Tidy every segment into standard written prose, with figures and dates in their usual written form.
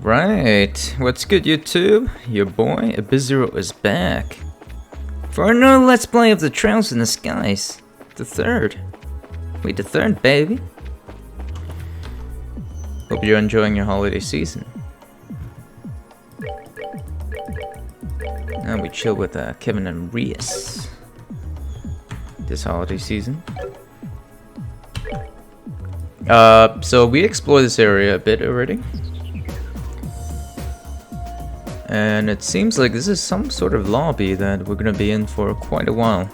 Alright, what's good YouTube? Your boy, Abizero is back for another Let's Play of the Trails in the Skies. The third. Wait, the third, baby. Hope you're enjoying your holiday season. Now we chill with Kevin and Rias this holiday season. So we explored this area a bit already. And it seems like this is some sort of lobby that we're gonna be in for quite a while.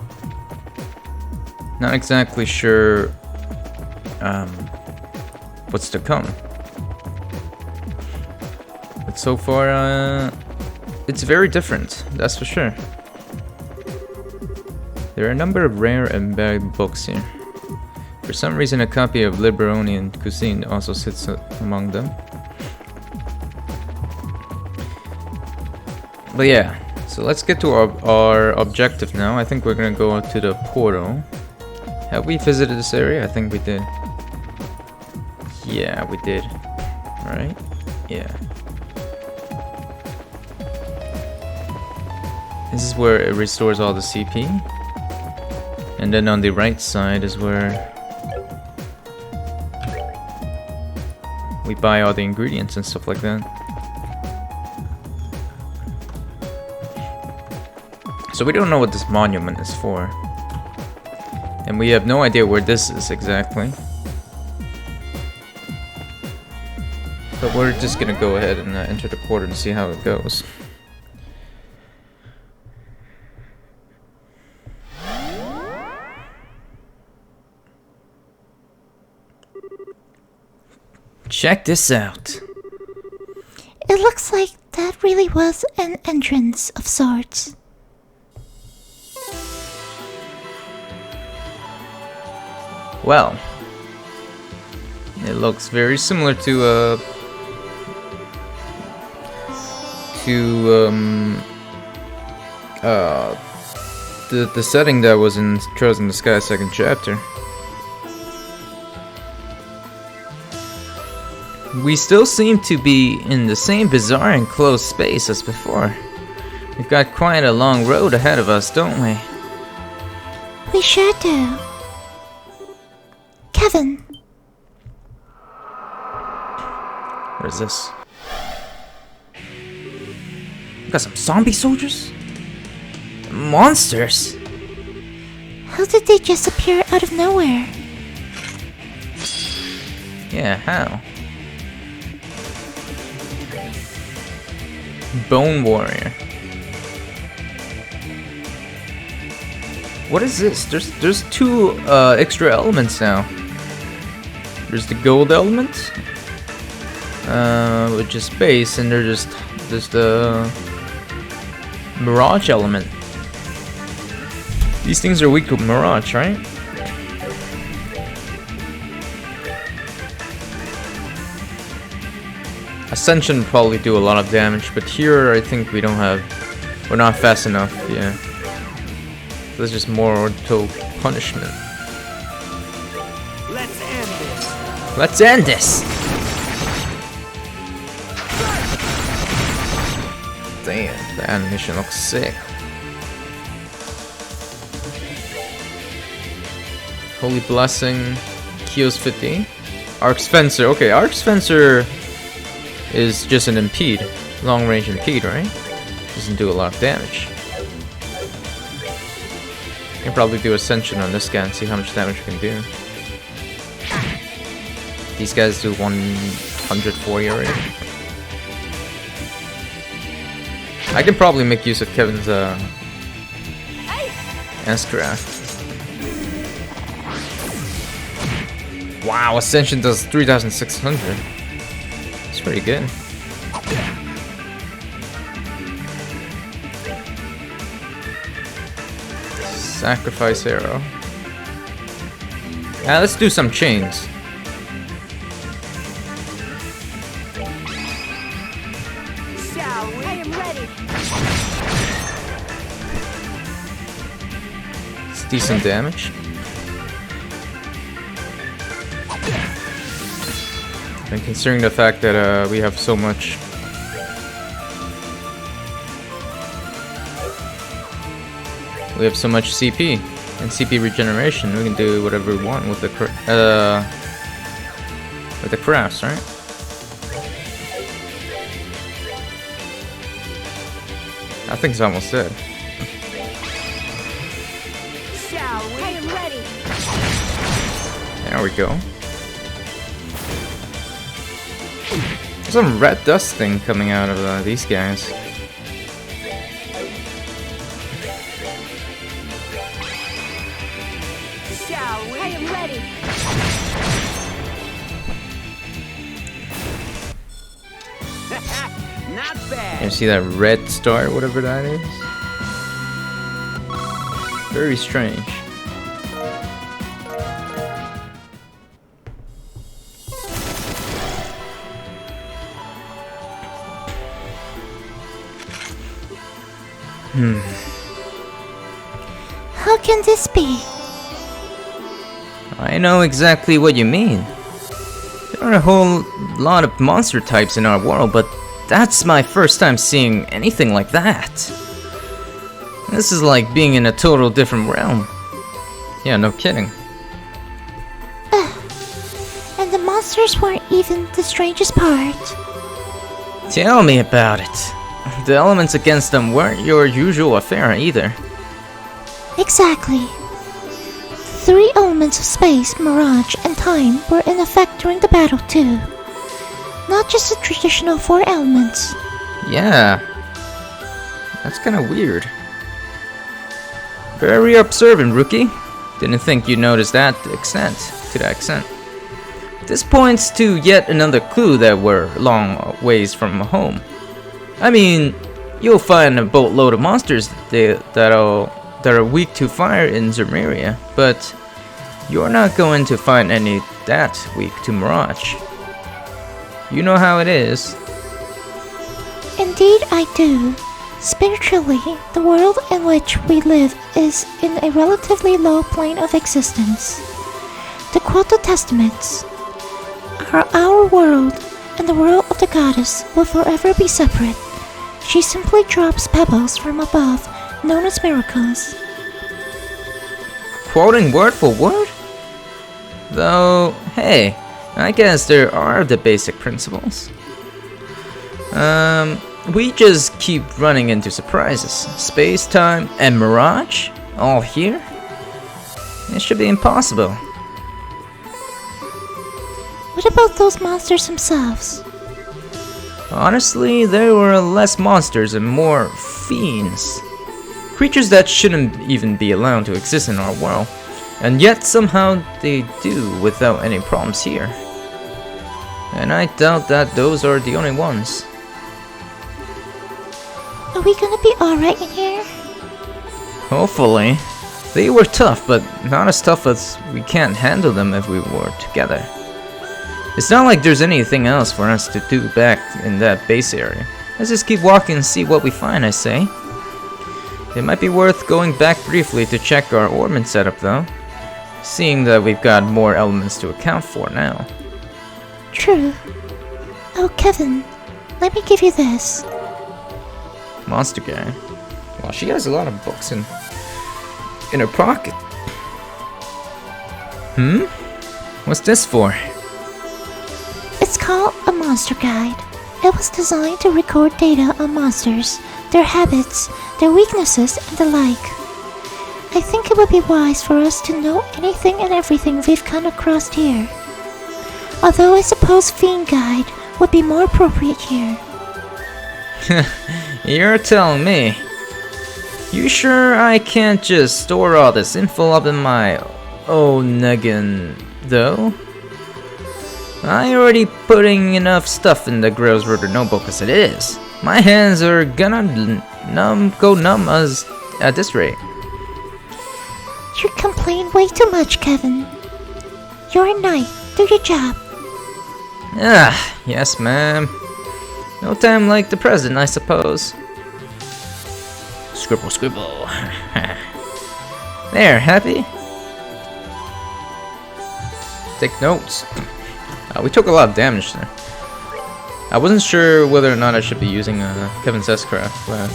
Not exactly sure what's to come. But so far, it's very different, that's for sure. There are a number of rare and valuable books here. For some reason, a copy of Liberonian Cuisine also sits among them. But yeah, so let's get to our objective now. I think we're gonna go to the portal. Have we visited this area? I think we did. Yeah, we did. Right? Yeah. This is where it restores all the CP. And then on the right side is where we buy all the ingredients and stuff like that. So we don't know what this monument is for. And we have no idea where this is exactly. But we're just gonna go ahead and enter the portal and see how it goes. Check this out. It looks like that really was an entrance of sorts. Well, it looks very similar to the setting that was in Trails in the Sky second chapter. We still seem to be in the same bizarre enclosed space as before. We've got quite a long road ahead of us, don't we? We sure do. Kevin. What is this? We got some zombie soldiers? Monsters! How did they just appear out of nowhere? Yeah, how? Bone Warrior. What is this? There's two extra elements now. There's the gold element, which is space, and there's the mirage element. These things are weak to mirage, right? Ascension would probably do a lot of damage, but here I think we're not fast enough, yeah. There's just more to punishment. Let's end this! Let's end this! Damn, the animation looks sick. Holy Blessing, Kyo's 50. Arc Fencer, okay, Arc Fencer is just an impede, long range impede, right? Doesn't do a lot of damage. You can probably do Ascension on this guy and see how much damage you can do. These guys do 140 already. I can probably make use of Kevin's S-Craft. Wow, Ascension does 3,600. It's pretty good. Sacrifice arrow. Now let's do some chains. Shall we? I am ready. It's decent damage. And considering the fact that we have so much We have so much CP and CP regeneration. We can do whatever we want with the crafts, right? I think it's almost dead. Shall we? I am ready. There we go. There's some red dust thing coming out of these guys. Shall we? I am ready. Not bad. You see that red star, whatever that is? Very strange. How can this be? I know exactly what you mean. There are a whole lot of monster types in our world, but that's my first time seeing anything like that. This is like being in a total different realm. Yeah, no kidding. And the monsters weren't even the strangest part. Tell me about it. The elements against them weren't your usual affair either. Exactly. Three elements of space, mirage, and time were in effect during the battle too. Not just the traditional four elements. Yeah. That's kinda weird. Very observant, rookie. Didn't think you'd notice that to that extent. This points to yet another clue that we're long ways from home. I mean, you'll find a boatload of monsters that are weak to fire in Zermeria, but you're not going to find any that weak to Mirage. You know how it is. Indeed I do. Spiritually, the world in which we live is in a relatively low plane of existence. To quote the testaments, our world and the world of the goddess will forever be separate. She simply drops pebbles from above, known as miracles. Quoting word for word? Though, hey, I guess there are the basic principles. We just keep running into surprises. Space, time, and Mirage? All here? It should be impossible. What about those monsters themselves? Honestly, there were less monsters and more fiends. Creatures that shouldn't even be allowed to exist in our world. And yet somehow they do without any problems here. And I doubt that those are the only ones. Are we gonna be alright in here? Hopefully. They were tough, but not as tough as we can't handle them if we were together. It's not like there's anything else for us to do back in that base area. Let's just keep walking and see what we find, I say. It might be worth going back briefly to check our orbment setup though, seeing that we've got more elements to account for now. True. Oh, Kevin, let me give you this. Monster guy. Well, she has a lot of books in her pocket. What's this for? It's called a monster guide. It was designed to record data on monsters, their habits, their weaknesses, and the like. I think it would be wise for us to know anything and everything we've come across here. Although I suppose Fiend Guide would be more appropriate here. You're telling me. You sure I can't just store all this info up in my noggin, though? I already putting enough stuff in the Gross Rotor notebook as it is. My hands are gonna go numb as at this rate. You complain way too much, Kevin. You're a knight. Do your job. Ah, yes, ma'am. No time like the present, I suppose. Scribble, scribble. There, happy? Take notes. We took a lot of damage there. I wasn't sure whether or not I should be using Kevin's S-Craft, but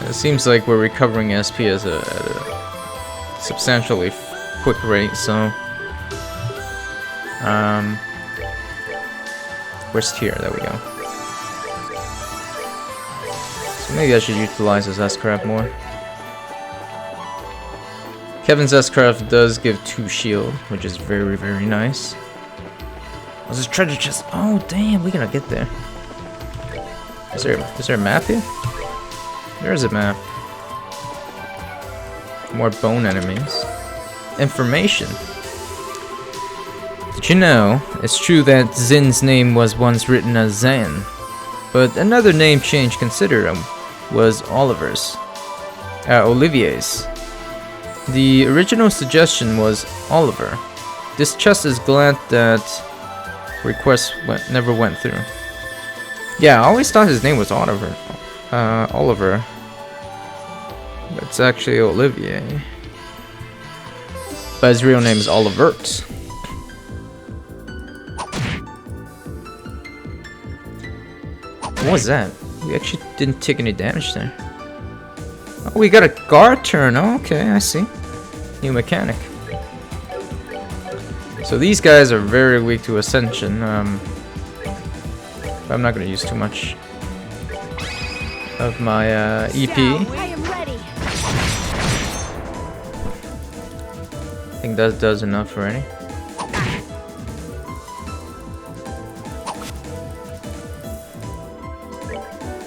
it seems like we're recovering SP at substantially quick rate, so where's tier? There we go. So maybe I should utilize his S-Craft more. Kevin's S-Craft does give 2 shield, which is very, very nice. What's this treasure chest? Oh damn, we gotta get there. Is there a map here? There is a map. More bone enemies. Information. Did you know, it's true that Zin's name was once written as Zan, but another name change considered was Oliver's. Olivier's. The original suggestion was Oliver. This chest is glad that request never went through. Yeah, I always thought his name was Oliver. Oliver. But it's actually Olivier. But his real name is Olivert. What was that? We actually didn't take any damage there. Oh, we got a guard turn. Oh, okay, I see. New mechanic. So these guys are very weak to Ascension. But I'm not going to use too much of my EP. I am ready. I think that does enough already.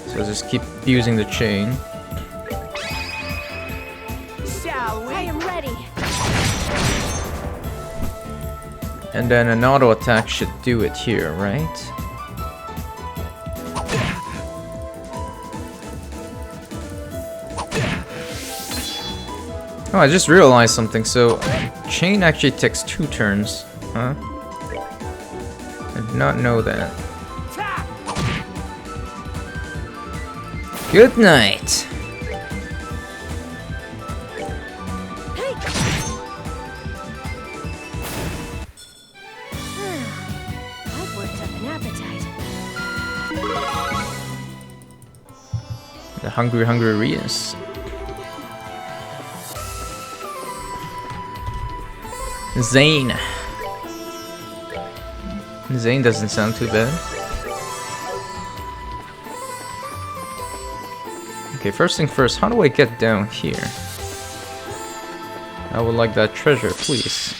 So just keep using the chain. Shall we? I am ready. And then an auto attack should do it here, right? Oh, I just realized something. So, chain actually takes 2 turns, huh? I did not know that. Good night. I've worked up an appetite. The hungry Rias. Zane. Zane doesn't sound too bad. Okay, first thing first, how do I get down here? I would like that treasure, please.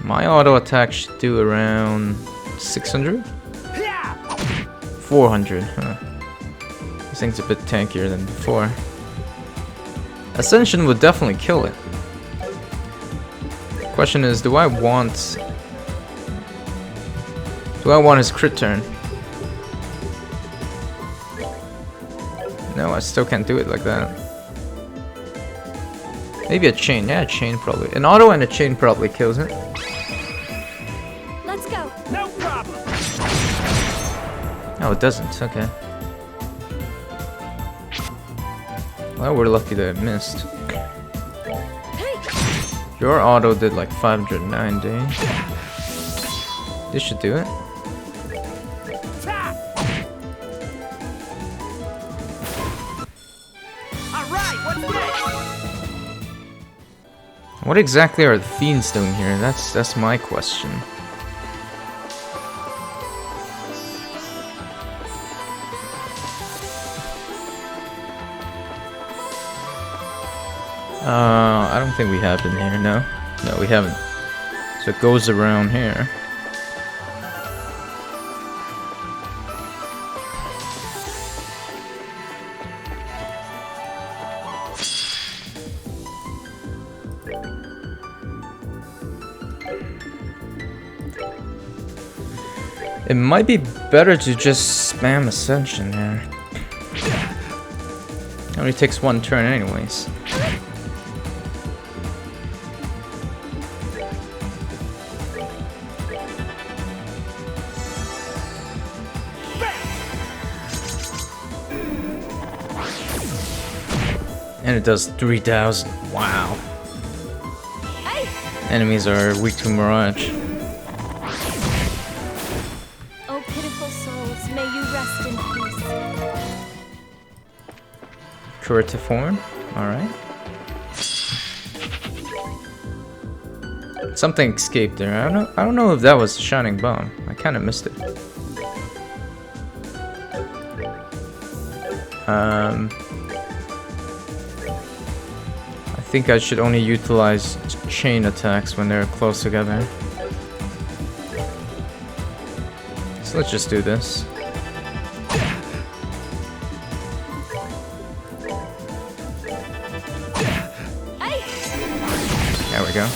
My auto attack should do around 600? 400, huh? This thing's a bit tankier than before. Ascension would definitely kill it. Question is, do I want his crit turn? No, I still can't do it like that. Maybe a chain. Yeah, a chain probably. An auto and a chain probably kills it. Let's go. No problem. No, it doesn't. Okay. Well, we're lucky that it missed. Your auto did like 590. This should do it. What exactly are the fiends doing here? That's my question. I don't think we have it in here, no. No, we haven't. So it goes around here. It might be better to just spam Ascension here. It only takes 1 turn anyways. And it does 3,000. Wow. Enemies are weak to Mirage. Oh, pitiful souls, may you rest in peace. Curative form. Alright. Something escaped there. I don't know if that was a shining bomb. I kinda missed it. I think I should only utilize chain attacks when they're close together. So let's just do this. There we go.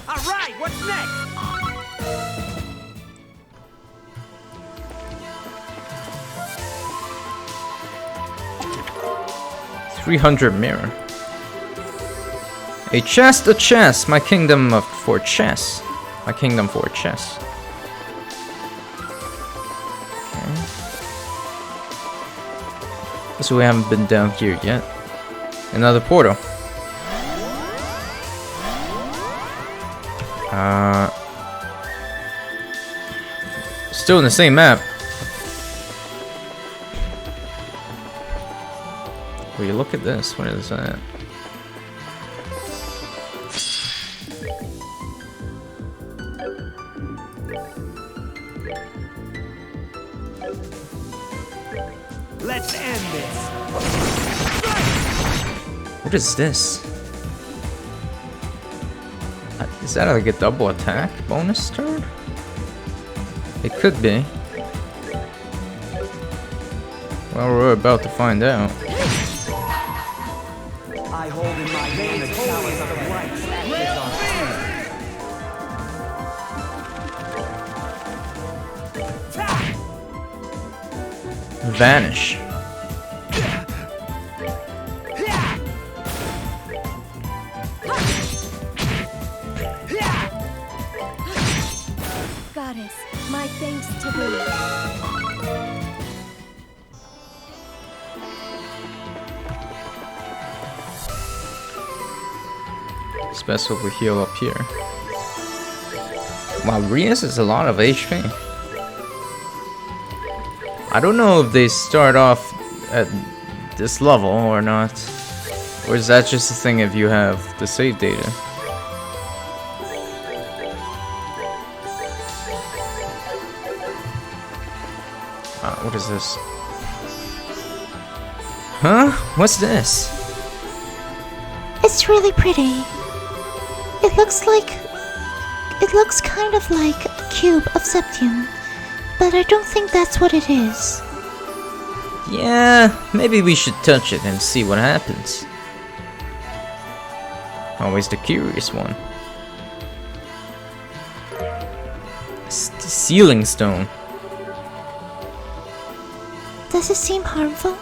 Alright, what's next? 300 mirror. A chest, my kingdom for chess. My kingdom for chess. Okay. So we haven't been down here yet. Another portal. Still in the same map. Will you look at this? What is that? Let's end this. What is this? Is that like a double attack bonus turn? It could be. Well, we're about to find out. I hold in my hand the chalice of the bright statues on fire. Vanish. Goddess, my thanks to thee. It's best if we heal up here. Wow, Rias is a lot of HP. I don't know if they start off at this level or not. Or is that just a thing if you have the save data? What is this? Huh? What's this? It's really pretty. It looks kind of like a cube of Septium, but I don't think that's what it is. Yeah, maybe we should touch it and see what happens. Always the curious one. Sealing stone. Does it seem harmful?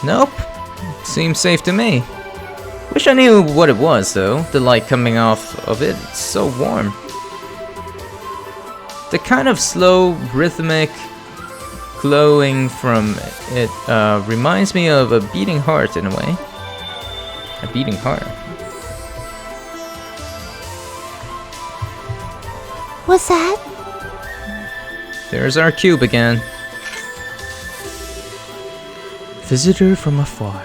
Nope. Seems safe to me. Wish I knew what it was though. The light coming off of it, it's so warm. The kind of slow, rhythmic glowing from it reminds me of a beating heart in a way. A beating heart. What's that? There's our cube again. Visitor from afar.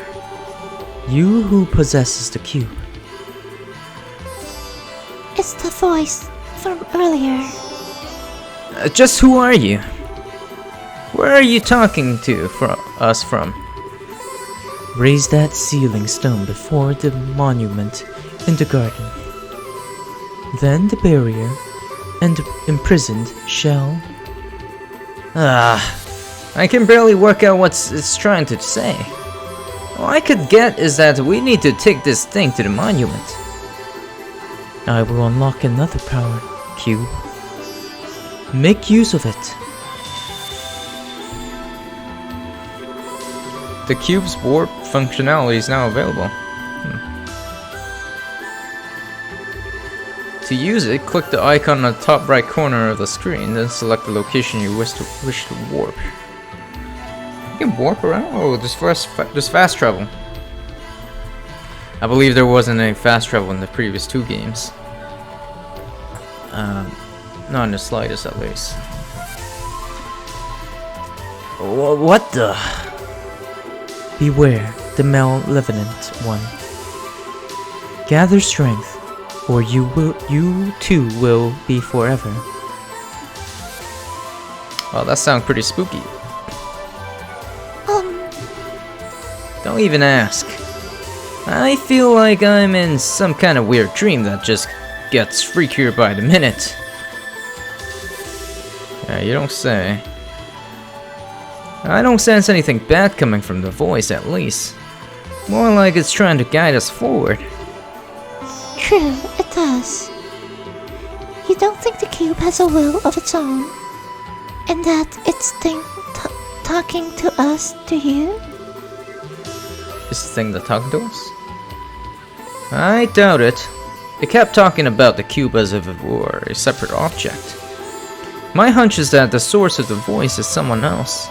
You who possesses the cube. It's the voice from earlier. Just who are you? Where are you talking to us from? Raise that sealing stone before the monument in the garden. Then the barrier and the imprisoned shall... I can barely work out what it's trying to say. All I could get is that we need to take this thing to the monument. I will unlock another power cube. Make use of it. The cube's warp functionality is now available. To use it, click the icon on the top right corner of the screen, then select the location you wish to warp. You can warp around? Oh, just fast travel. I believe there wasn't any fast travel in the previous 2 games. Not in the slightest, at least. What the? Beware the malevolent one. Gather strength, or you too will be forever. Well, that sounds pretty spooky. Don't even ask. I feel like I'm in some kind of weird dream that just gets freakier by the minute. Yeah, you don't say. I don't sense anything bad coming from the voice, at least. More like it's trying to guide us forward. True, it does. You don't think the cube has a will of its own? And that it's talking to us, do you? Is the thing that talking to us? I doubt it. It kept talking about the cube as if it were a separate object. My hunch is that the source of the voice is someone else.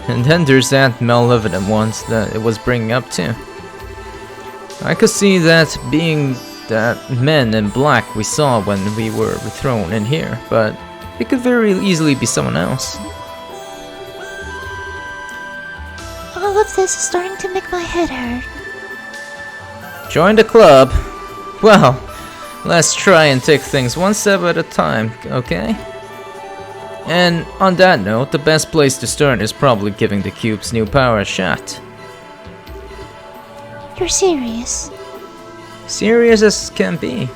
And then there's that malevolent one that it was bringing up too. I could see that being that men in black we saw when we were thrown in here, but it could very easily be someone else. All of this is starting to make my head hurt. Join the club? Well, let's try and take things one step at a time, okay? And on that note, the best place to start is probably giving the cube's new power a shot. You're serious? Serious as can be.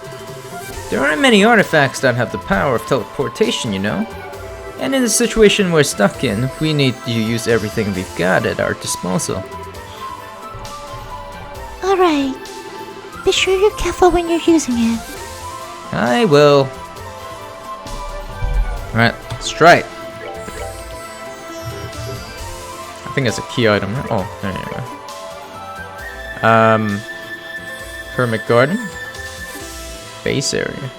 There aren't many artifacts that have the power of teleportation, you know? And in the situation we're stuck in, we need to use everything we've got at our disposal. Alright. Be sure you're careful when you're using it. I will. Alright, let's try it. I think that's a key item. Oh, there you go. Hermit Garden. Base area.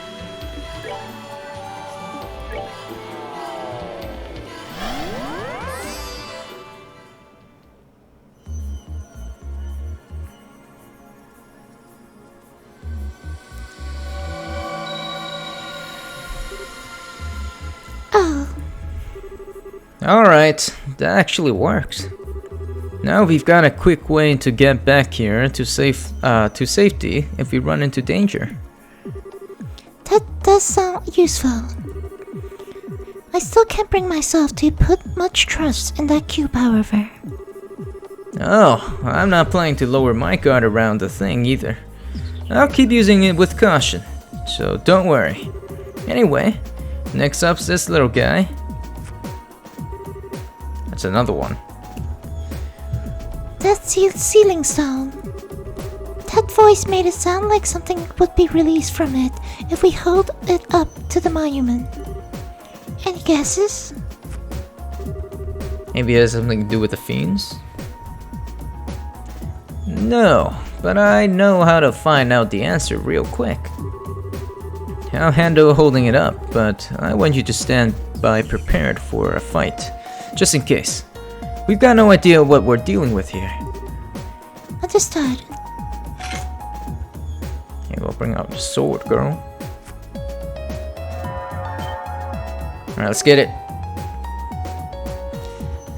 Alright, that actually works. Now we've got a quick way to get back here to safety if we run into danger. That does sound useful. I still can't bring myself to put much trust in that cube, however. Oh, I'm not planning to lower my guard around the thing either. I'll keep using it with caution, so don't worry. Anyway, next up's this little guy. That's another one. That's the ceiling stone. That voice made it sound like something would be released from it if we hold it up to the monument. Any guesses? Maybe it has something to do with the fiends? No, but I know how to find out the answer real quick. I'll handle holding it up, but I want you to stand by prepared for a fight, just in case. We've got no idea what we're dealing with here. Understood. Okay, we'll bring out the sword, girl. Alright, let's get it.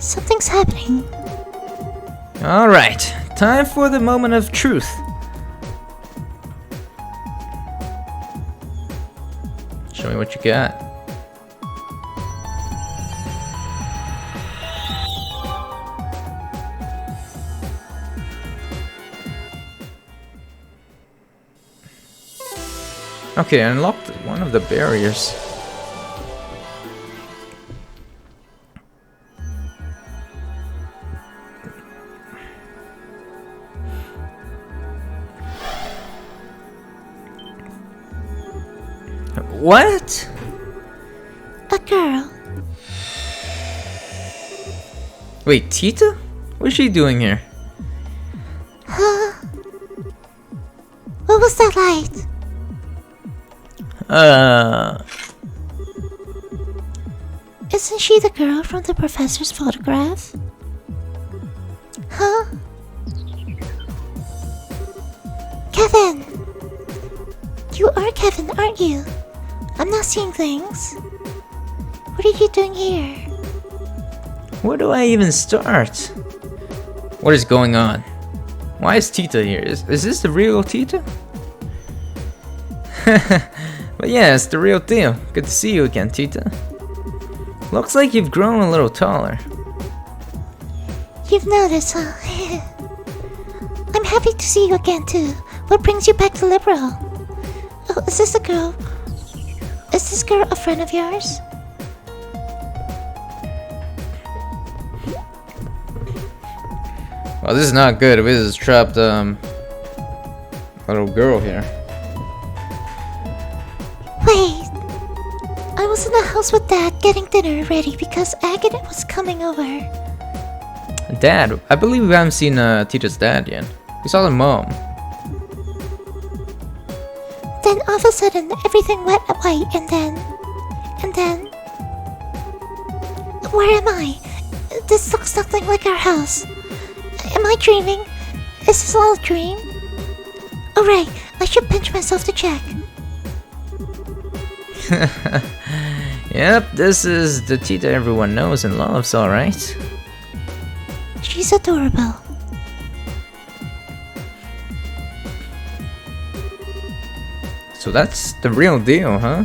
Something's happening. Alright, time for the moment of truth. Show me what you got. Okay, I unlocked one of the barriers. What? A girl. Wait, Tita? What's she doing here? Huh? What was that light? Isn't she the girl from the professor's photograph? Huh? Kevin! You are Kevin, aren't you? I'm not seeing things. What are you doing here? Where do I even start? What is going on? Why is Tita here? Is this the real Tita? But yeah, it's the real deal. Good to see you again, Tita. Looks like you've grown a little taller. You've noticed, huh? I'm happy to see you again, too. What brings you back to Liberal? Oh, is this a girl? Is this girl a friend of yours? Well, this is not good. We just trapped a little girl here. Wait. I was in the house with Dad getting dinner ready because Agate was coming over. Dad? I believe we haven't seen Tita's dad yet. We saw the mom. Then all of a sudden, everything went white and then... Where am I? This looks nothing like our house. Am I dreaming? Is this all a dream? Oh right, I should pinch myself to check. Yep, this is the Tita everyone knows and loves, alright? She's adorable. So that's the real deal, huh?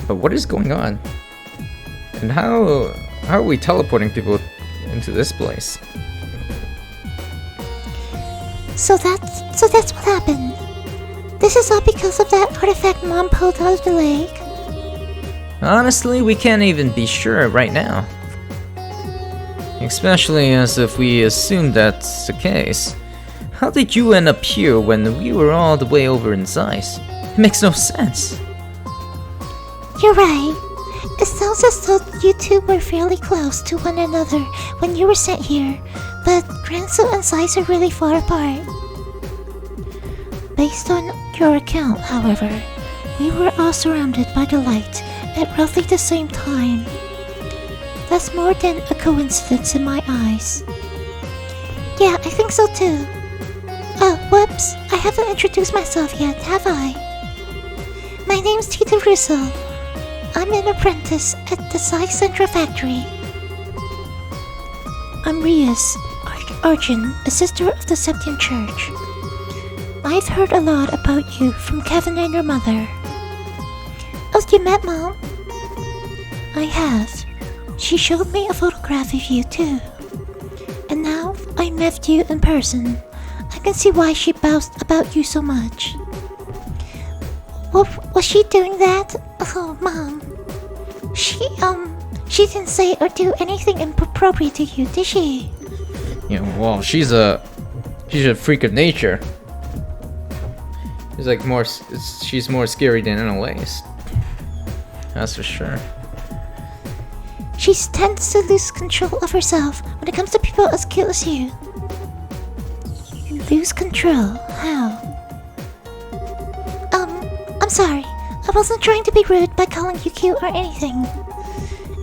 But what is going on? And how are we teleporting people into this place? So that's what happened. This is all because of that artifact Mom pulled out of the lake. Honestly, we can't even be sure right now. Especially as if we assume that's the case. How did you end up here when we were all the way over in size? It makes no sense. You're right. It sounds as though you two were fairly close to one another when you were sent here, but Granzo and Size are really far apart. Based on your account, however, we were all surrounded by the light at roughly the same time. That's more than a coincidence in my eyes. Yeah, I think so too. Oh, whoops, I haven't introduced myself yet, have I? My name's Tita Russo. I'm an apprentice at the Psy Central Factory. I'm Rias, Arjun, a sister of the Septian Church. I've heard a lot about you from Kevin and your mother. Oh, you met Mom? I have. She showed me a photograph of you too. And now I met you in person. I can see why she boasted about you so much. Was she doing that? Oh, Mom. She didn't say or do anything inappropriate to you, did she? Yeah, well, she's a freak of nature. She's more scary than anyways. That's for sure. She tends to lose control of herself when it comes to people as cute as you. Lose control? How? I'm sorry. I wasn't trying to be rude by calling you cute or anything.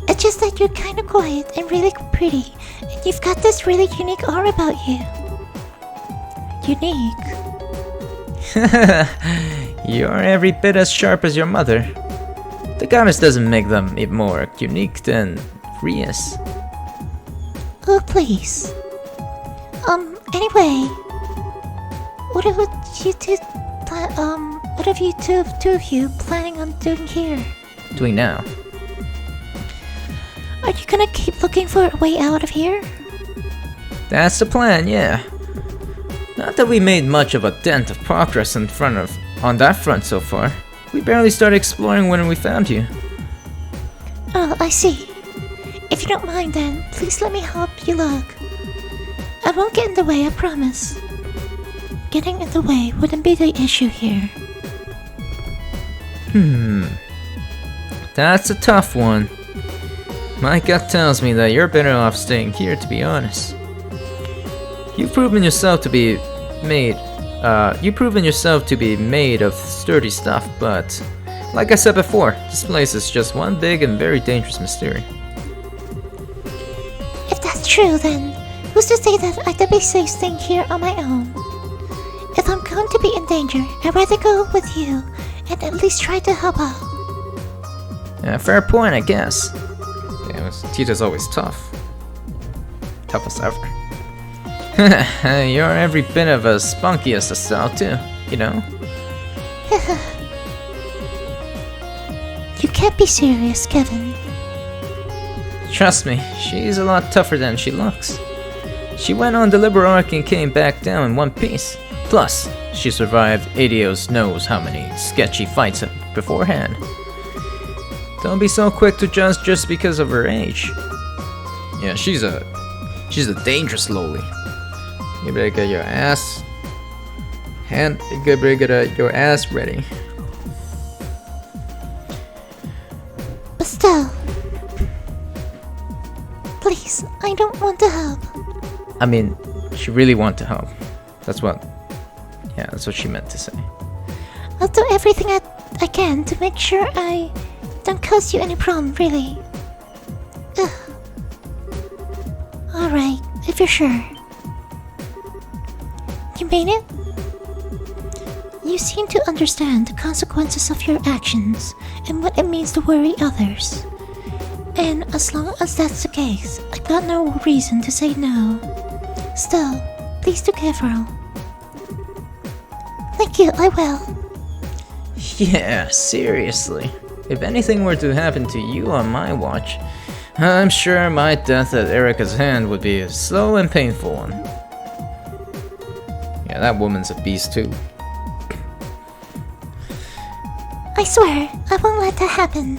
It's just that you're kinda quiet and really pretty, and you've got this really unique aura about you. Unique? You're every bit as sharp as your mother. The goddess doesn't make them even more unique than Rias. Oh, please. Anyway, what have you two of you planning on doing here? Doing now? Are you gonna keep looking for a way out of here? That's the plan, yeah. Not that we made much of a dent of progress on that front so far. We barely started exploring when we found you. Oh, I see. If you don't mind then, please let me help you look. I won't get in the way, I promise. Getting in the way wouldn't be the issue here. That's a tough one. My gut tells me that you're better off staying here, to be honest. You've proven yourself to be made of sturdy stuff, but like I said before, this place is just one big and very dangerous mystery. If that's true, then who's to say that I could be safe staying here on my own? if I'm going to be in danger, I'd rather go with you and at least try to help out. Yeah, fair point, I guess. Damn, Tita's always tough. Toughest ever. You're every bit of as spunky as Estelle too, you know? You can't be serious, Kevin. Trust me, she's a lot tougher than she looks. She went on the Liberal Arc and came back down in one piece. Plus, she survived Adios knows how many sketchy fights beforehand. Don't be so quick to judge just because of her age. Yeah, she's a dangerous loli. You better get your ass your ass ready. But still, please, I don't want to help. I mean, she really wants to help. That's what she meant to say. I'll do everything I can to make sure I don't cause you any problem, really. Ugh. Alright, if you're sure. You mean it? You seem to understand the consequences of your actions and what it means to worry others. And as long as that's the case, I've got no reason to say no. Still, please do careful. Thank you, I will. Yeah, seriously. If anything were to happen to you on my watch, I'm sure my death at Erica's hand would be a slow and painful one. Yeah, that woman's a beast too. I swear, I won't let that happen.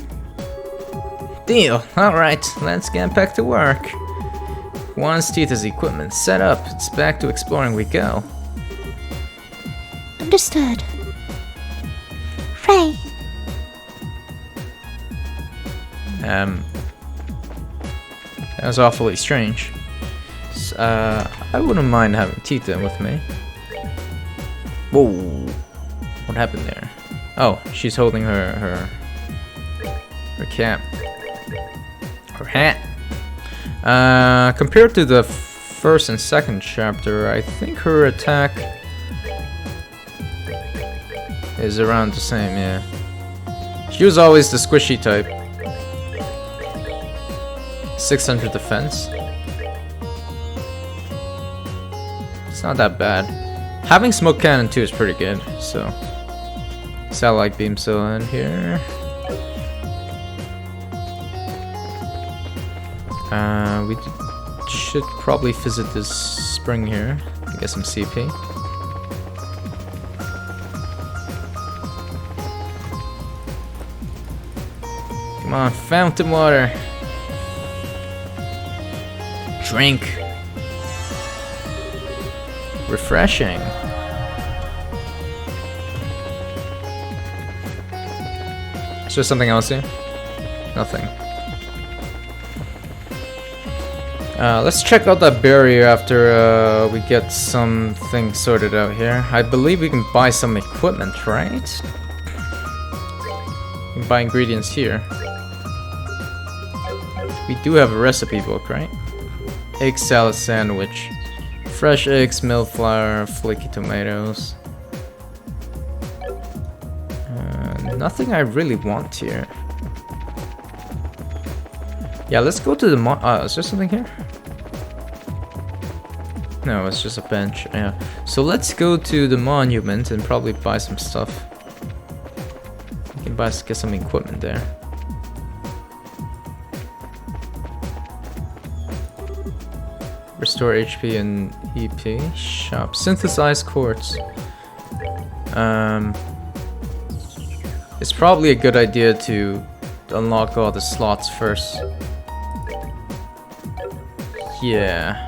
Deal. Alright, let's get back to work. Once Tita's equipment set up, it's back to exploring we go. Understood. Ray. That was awfully strange. I wouldn't mind having Tita with me. Whoa. What happened there? Oh, she's holding her cap. Her hat. Compared to the first and second chapter, I think her attack is around the same, yeah. She was always the squishy type. 600 defense. It's not that bad. Having smoke cannon too is pretty good, so. Satellite beam still in here. We should probably visit this spring here to get some CP. Come on, fountain water. Drink. Refreshing. Is there something else here? Nothing. Let's check out that barrier after we get something sorted out here. I believe we can buy some equipment, right? We can buy ingredients here. We do have a recipe book, right? Egg salad sandwich. Fresh eggs, milk flour, flaky tomatoes. Nothing I really want here. Yeah, let's go to the is there something here? No, it's just a bench. Yeah. So let's go to the monument and probably buy some stuff. We can get some equipment there. Restore HP and EP. Shop. Synthesized quartz. It's probably a good idea to unlock all the slots first. Yeah.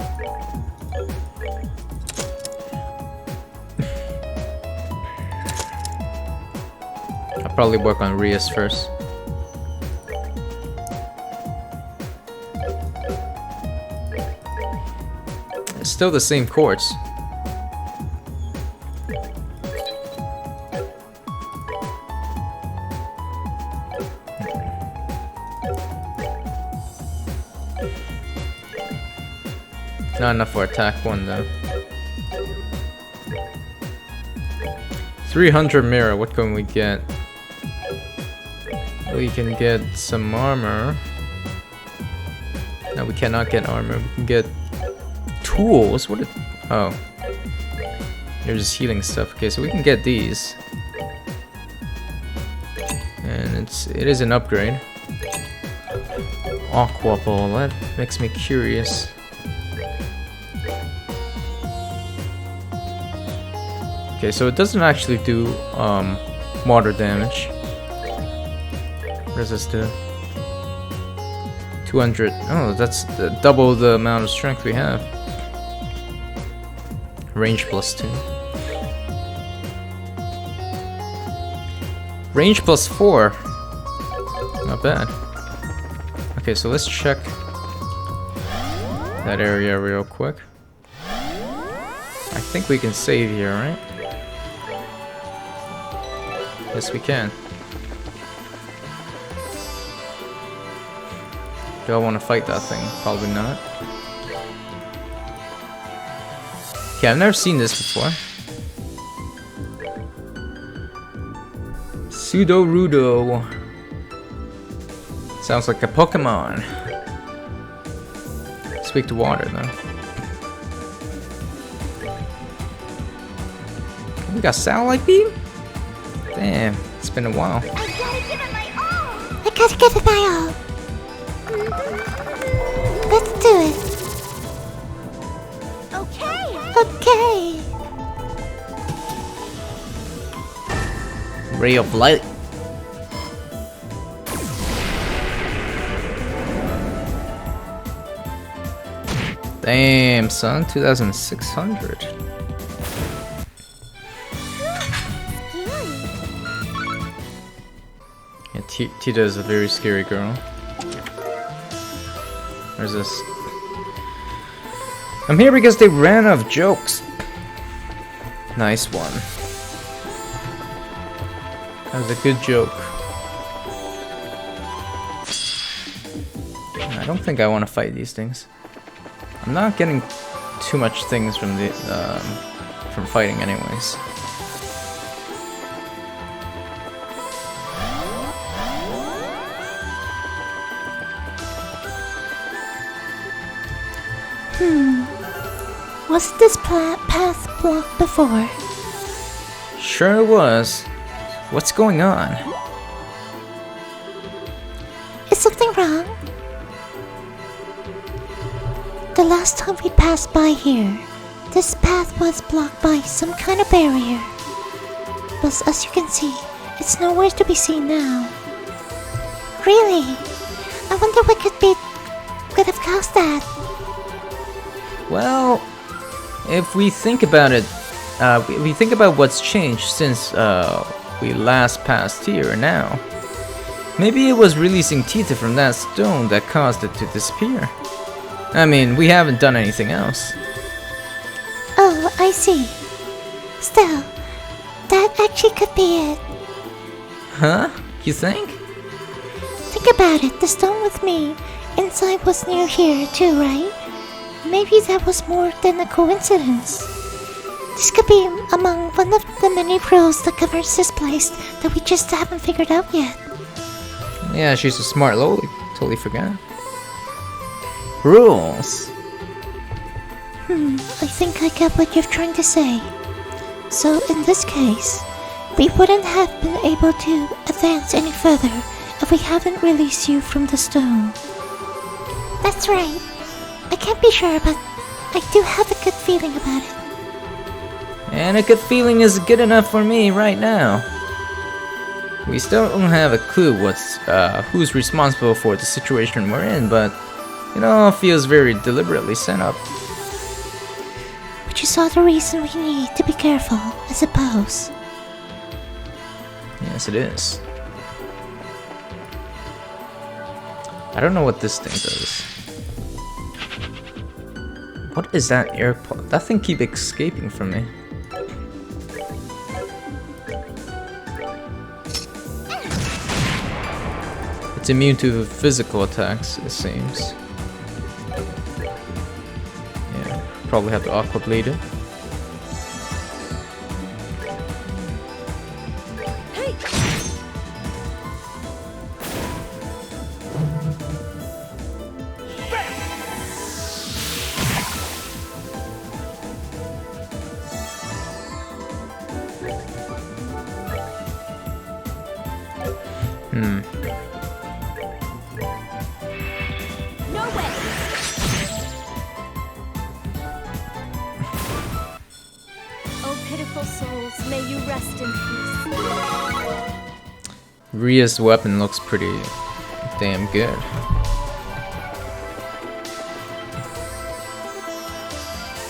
I'll probably work on Rias first. It's still the same quartz. Not enough for attack 1 though. 300 mirror, what can we get? We can get some armor. No, we cannot get armor. We can get tools. What? Oh, there's just healing stuff. Okay, so we can get these, and it is an upgrade. Aqua ball. That makes me curious. Okay, so it doesn't actually do water damage. What does this do? 200. Oh, that's double the amount of strength we have. Range +2. Range +4. Not bad. Okay, so let's check that area real quick. I think we can save here, right? Yes, we can. Do I want to fight that thing? Probably not. Okay, I've never seen this before. Pseudo-Rudo. Sounds like a Pokemon. Speak to water, though. We got Satellite Beam? Damn, it's been a while. I gotta give it my all! I gotta give it my all! Let's do it! Okay. Okay! Ray of Light. Damn, son, 2,600. Yeah, Tita is a very scary girl. Where's this? I'm here because they ran out of jokes. Nice one. That was a good joke. I don't think I want to fight these things. I'm not getting too much things from the from fighting, anyways. Was this path blocked before? Sure it was. What's going on? Is something wrong? The last time we passed by here, this path was blocked by some kind of barrier. But as you can see, it's nowhere to be seen now. Really? I wonder what could have caused that. Well, if we think about it, we think about what's changed since we last passed here now. Maybe it was releasing Tita from that stone that caused it to disappear. I mean, we haven't done anything else. Oh, I see. Still, that actually could be it. Huh? You think? Think about it, the stone with me inside was near here too, right? Maybe that was more than a coincidence. This could be among one of the many rules that governs this place that we just haven't figured out yet. Yeah, she's a smart loli. Totally forgot. Rules. I think I get what you're trying to say. So in this case, we wouldn't have been able to advance any further if we haven't released you from the stone. That's right. I can't be sure, but I do have a good feeling about it. And a good feeling is good enough for me right now. We still don't have a clue who's responsible for the situation we're in, but it all feels very deliberately set up. Which is all the reason we need to be careful, I suppose. Yes, it is. I don't know what this thing does. What is that airpod? That thing keeps escaping from me. It's immune to physical attacks, it seems. Yeah, probably have to aqua bleed it. No way! Oh, pitiful souls, may you rest in peace. Ria's weapon looks pretty damn good.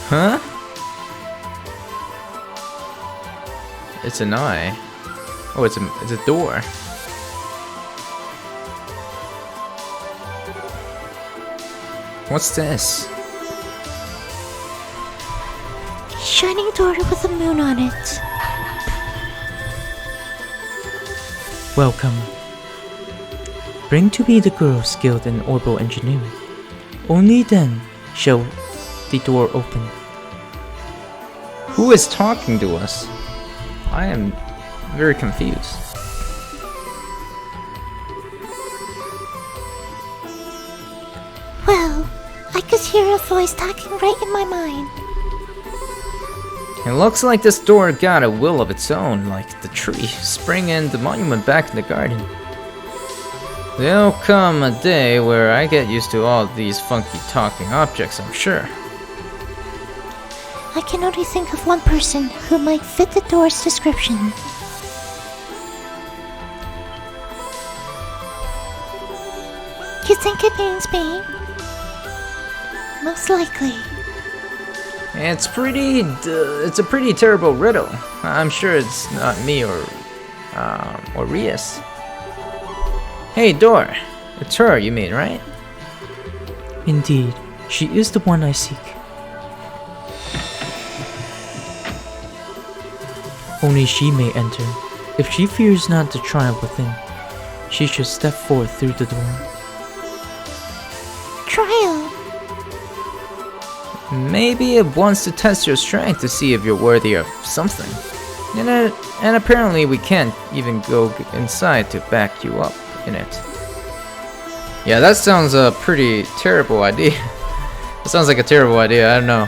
Huh? It's an eye. Oh, it's a door. What's this? Shining door with a moon on it. Welcome. Bring to me the girl skilled in orbital engineering. Only then shall the door open. Who is talking to us? I am very confused. Well, I could hear a voice talking right in my mind. It looks like this door got a will of its own, like the tree springing the monument back in the garden. There'll come a day where I get used to all these funky talking objects, I'm sure. I can only think of one person who might fit the door's description. You think it means me? Most likely. It's a pretty terrible riddle. I'm sure it's not me or Rias. Hey, door. It's her, you mean, right? Indeed, she is the one I seek. Only she may enter. If she fears not the trial within, she should step forth through the door. Trial? Maybe it wants to test your strength to see if you're worthy of something. And apparently we can't even go inside to back you up in it. Yeah, that sounds a pretty terrible idea. That sounds like a terrible idea, I don't know.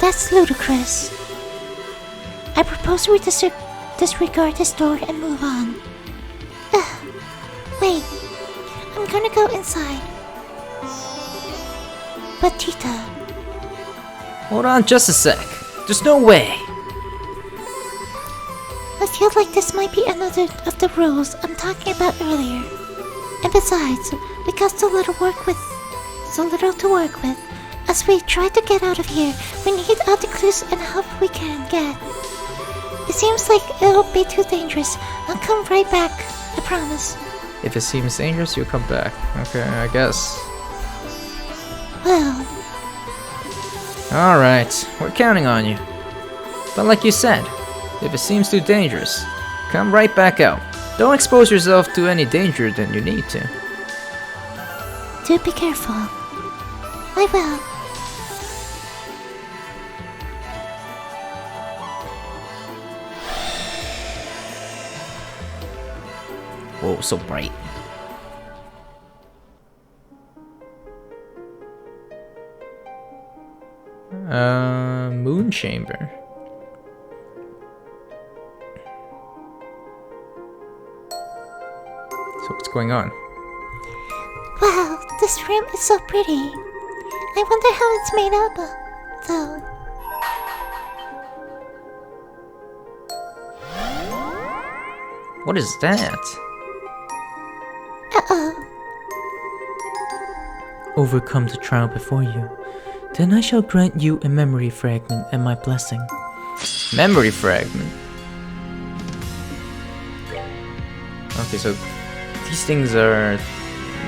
That's ludicrous. I propose we disregard this door and move on. Wait, I'm gonna go inside. But Tita, Hold on just a sec. There's no way. I feel like this might be another of the rules I'm talking about earlier. And besides, we got so little to work with. As we try to get out of here, we need all the clues and help we can get. It seems like it'll be too dangerous. I'll come right back, I promise. If it seems dangerous, you'll come back. Okay, I guess. Well, Alright, we're counting on you. But like you said, if it seems too dangerous, come right back out. Don't expose yourself to any danger than you need to. do be careful. I will. Whoa, so bright. Moon chamber. So what's going on? Wow, this room is so pretty. I wonder how it's made up, though. What is that? Uh-oh. Overcome the trial before you. Then I shall grant you a memory fragment and my blessing. Memory fragment. Okay, so these things are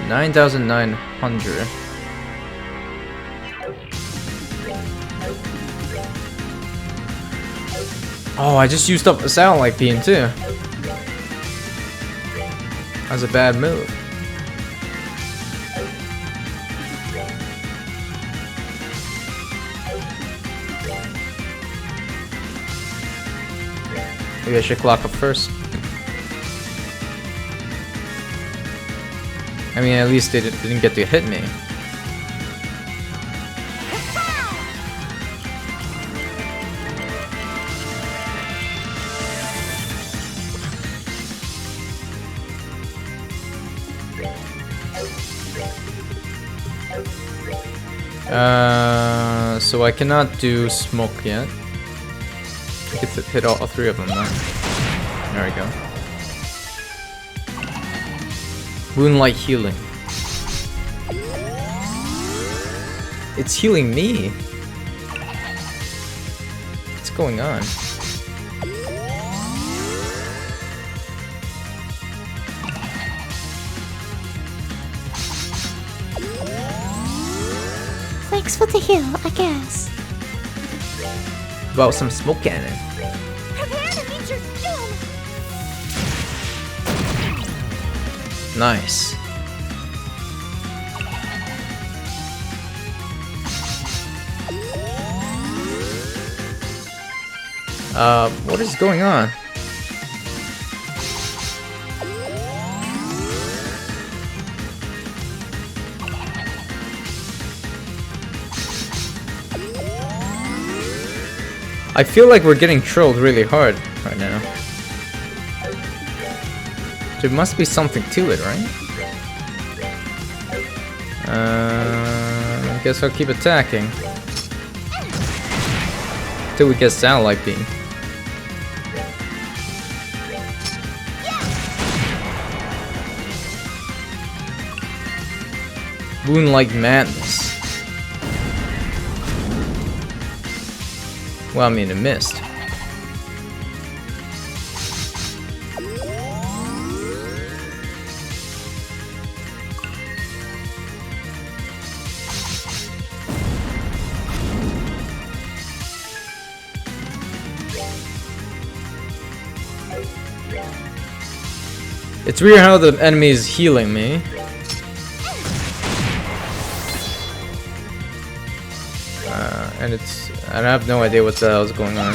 9,900. Oh, I just used up a satellite beam too. That's a bad move. Maybe I should clock up first. I mean, at least they didn't get to hit me. So I cannot do smoke yet. I get to hit all three of them now. There we go. Moonlight healing. It's healing me. What's going on? Thanks for the heal, I guess. About some smoke cannon. Prepare to meet your doom! Nice. What is going on? I feel like we're getting trolled really hard right now. There must be something to it, right? I guess I'll keep attacking. Till we get satellite beam. Moonlight madness. Well, I mean, it missed. It's weird how the enemy is healing me. And I have no idea what the hell is going on.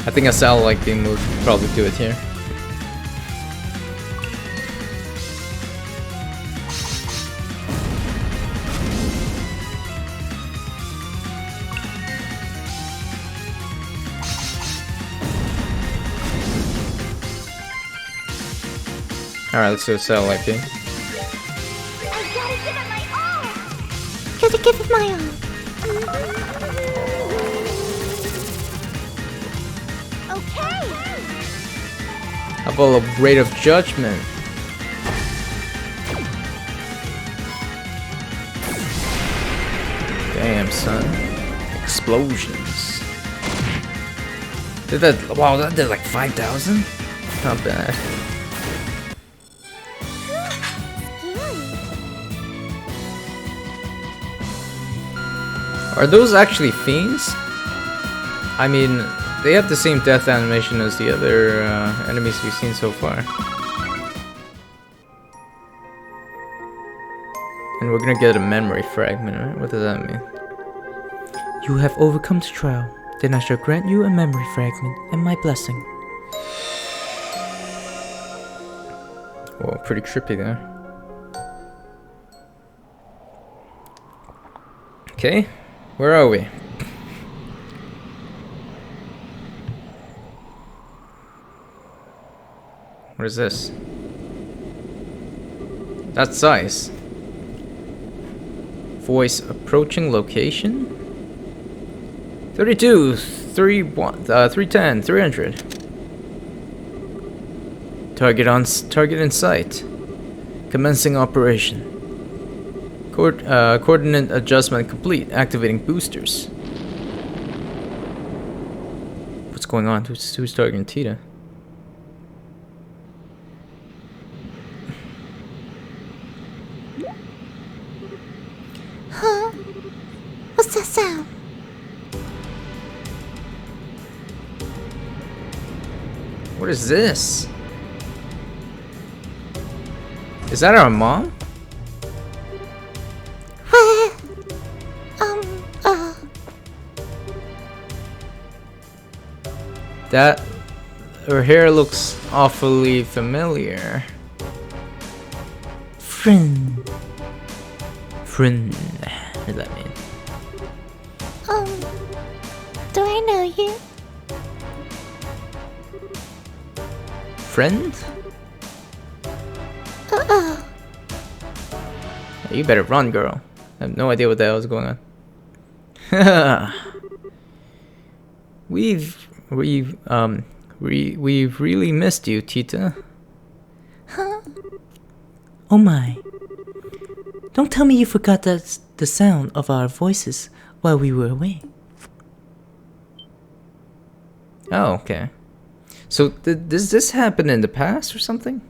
I think a satellite beam would probably do it here. Alright, let's do a satellite beam. I gotta give it my all! Gotta give it my all. Okay! How about a Blade of Judgment? Damn, son. Explosions. Did that? Wow, that did like 5,000? Not bad. Are those actually fiends? I mean, they have the same death animation as the other enemies we've seen so far. And we're gonna get a memory fragment, right? What does that mean? You have overcome the trial. Then I shall grant you a memory fragment and my blessing. Whoa, pretty trippy there. Okay, where are we? What is this? That's size. Voice approaching location? 32, 310, 300. Target in sight. Commencing operation. Coordinate adjustment complete. Activating boosters. What's going on? Who's targeting Tita? Huh? What's that sound? What is this? Is that our mom? That her hair looks awfully familiar. Friend. Friend. What does that mean? Do I know you? friend? Uh-oh. You better run, girl. I have no idea what the hell is going on. We've really missed you, Tita. Huh? Oh my. Don't tell me you forgot the sound of our voices while we were away. Oh, okay. So does this happen in the past or something?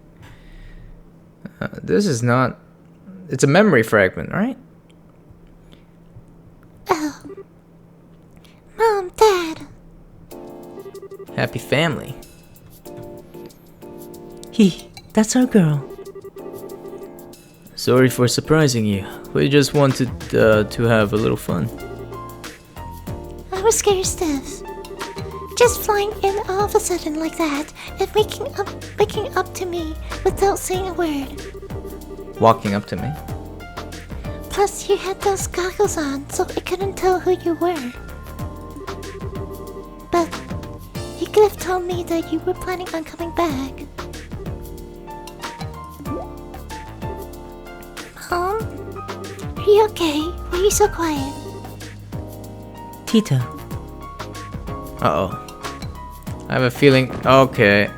This is not... It's a memory fragment, right? Oh. Mom, Dad. Happy family. That's our girl. Sorry for surprising you. We just wanted to have a little fun. I was scared stiff. Just flying in all of a sudden like that and waking up to me without saying a word. Walking up to me. Plus, you had those goggles on, so I couldn't tell who you were. But you could have told me that you were planning on coming back. Mom? Are you okay? Why are you so quiet? Tita. Uh-oh. I have a feeling... Okay.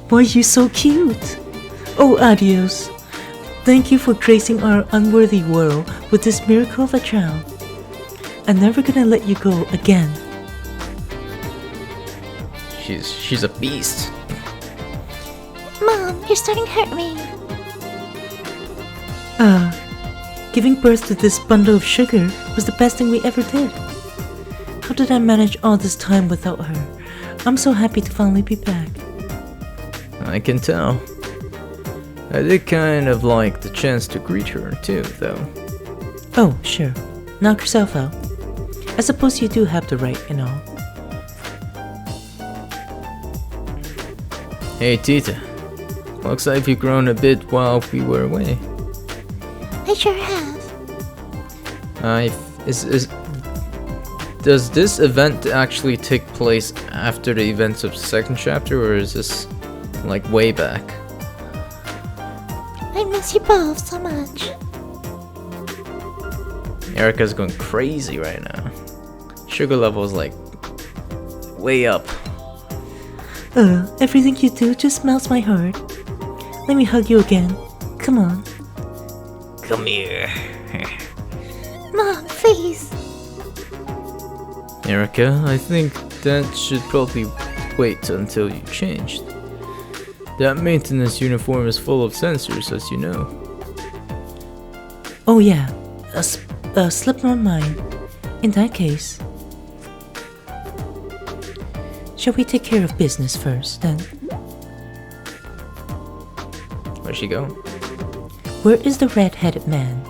Why are you so cute? Oh, adios. Thank you for gracing our unworthy world with this miracle of a child. I'm never gonna let you go again. She's a beast. Mom, you're starting to hurt me. Giving birth to this bundle of sugar was the best thing we ever did. How did I manage all this time without her? I'm so happy to finally be back. I can tell. I did kind of like the chance to greet her too, though. Oh, sure. Knock yourself out. I suppose you do have the right and all. Hey, Tita. Looks like you've grown a bit while we were away. I sure have. Does this event actually take place after the events of the second chapter, or is this like way back? I miss you both so much. Erica's going crazy right now. Sugar level is like way up. Everything you do just melts my heart. Let me hug you again. Come on. Come here. Mom, please. Erica, I think that should probably wait until you changed. That maintenance uniform is full of sensors, as you know. Oh yeah, slipped my mind. In that case, shall we take care of business first, then? Where'd she go? Where is the red-headed man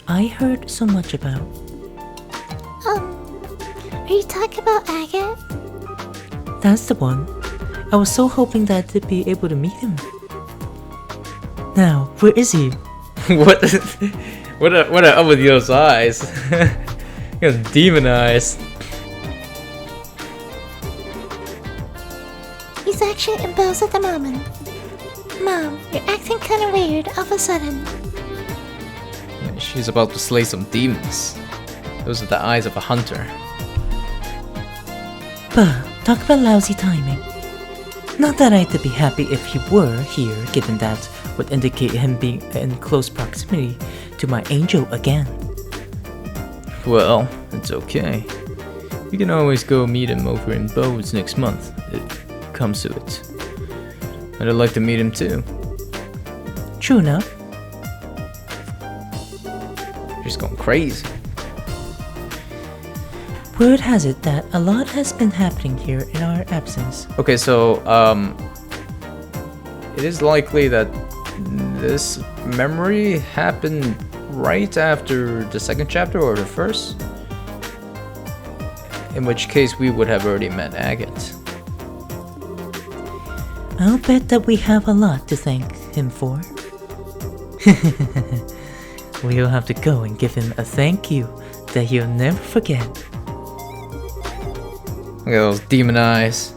I heard so much about? Are you talking about Agate? That's the one. I was so hoping that I'd be able to meet him. Now, where is he? What are up with those eyes? You're demonized. He's actually in Bell's at the moment. Mom, you're acting kinda weird all of a sudden. She's about to slay some demons. Those are the eyes of a hunter. Bah, talk about lousy timing. Not that I'd be happy if he were here, given that would indicate him being in close proximity to my angel again. Well, it's okay. We can always go meet him over in Bowes next month, if it comes to it. And I'd like to meet him too. True enough. She's going crazy. Word has it that a lot has been happening here in our absence. Okay, so, it is likely that this memory happened right after the second chapter or the first? In which case we would have already met Agate. I'll bet that we have a lot to thank him for. We'll have to go and give him a thank you that he'll never forget. Look at those demon eyes.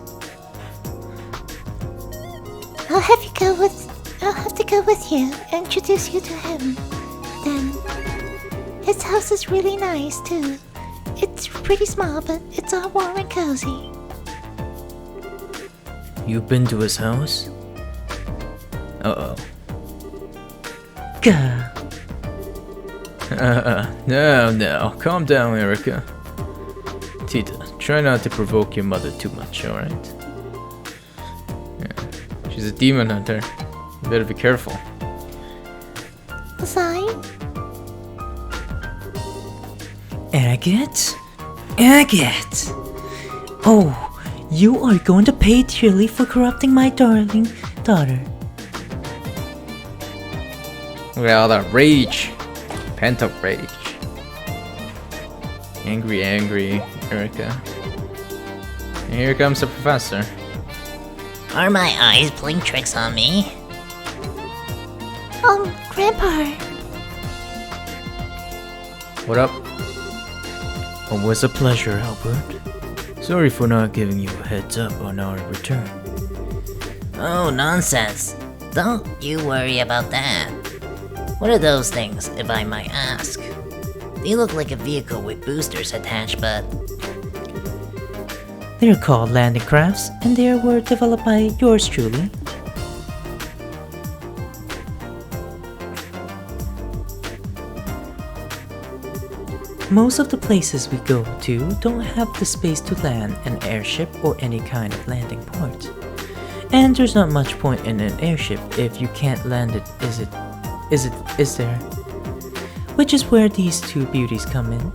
I'll have to go with you and introduce you to him. Then, his house is really nice too. It's pretty small, but it's all warm and cozy. You've been to his house? Uh-oh. Gah. No. Calm down, Erica. Tita, try not to provoke your mother too much, alright? Yeah. She's a demon hunter. You better be careful. Was I? Agate? Agate! Oh, you are going to pay dearly for corrupting my darling daughter. Look at all that rage. Pent up rage. Angry Erica. And here comes the professor. Are my eyes playing tricks on me? Grandpa. What up? Always a pleasure, Albert. Sorry for not giving you a heads up on our return. Oh, nonsense. Don't you worry about that. What are those things, if I might ask? They look like a vehicle with boosters attached, but... They're called landing crafts, and they were developed by yours truly. Most of the places we go to don't have the space to land an airship or any kind of landing port. And there's not much point in an airship if you can't land it, is there? Which is where these two beauties come in.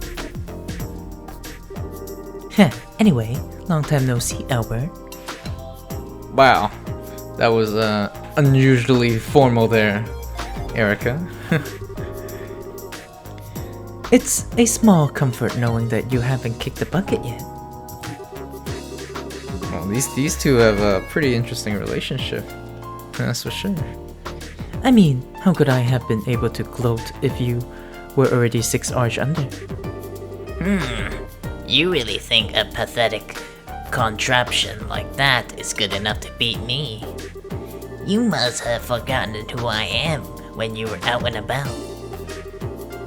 Heh, anyway, long time no see, Albert. Wow. That was unusually formal there, Erica. It's a small comfort knowing that you haven't kicked the bucket yet. Well, these two have a pretty interesting relationship. That's for sure. I mean, how could I have been able to gloat if you were already 6 arch under? You really think a pathetic contraption like that is good enough to beat me? You must have forgotten who I am when you were out and about.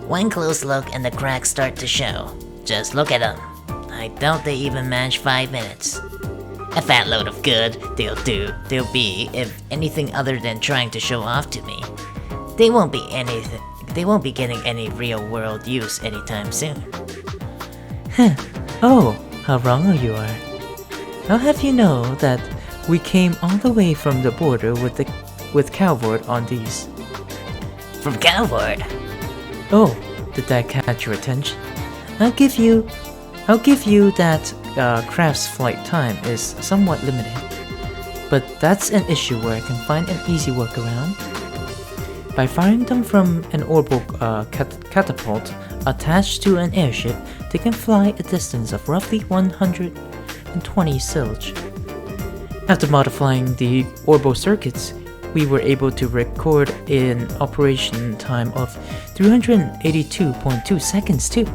One close look and the cracks start to show. Just look at them. I doubt they even manage 5 minutes. A fat load of good they'll be if anything other than trying to show off to me. They won't be getting any real world use anytime soon. Heh, oh, how wrong you are. I'll have you know that we came all the way from the border with Calvert on these. From Calvert? Oh, did that catch your attention? I'll give you that craft's flight time is somewhat limited, but that's an issue where I can find an easy workaround. By firing them from an orbital catapult attached to an airship, they can fly a distance of roughly 120 silge. After modifying the orbital circuits, we were able to record an operation time of 382.2 seconds too.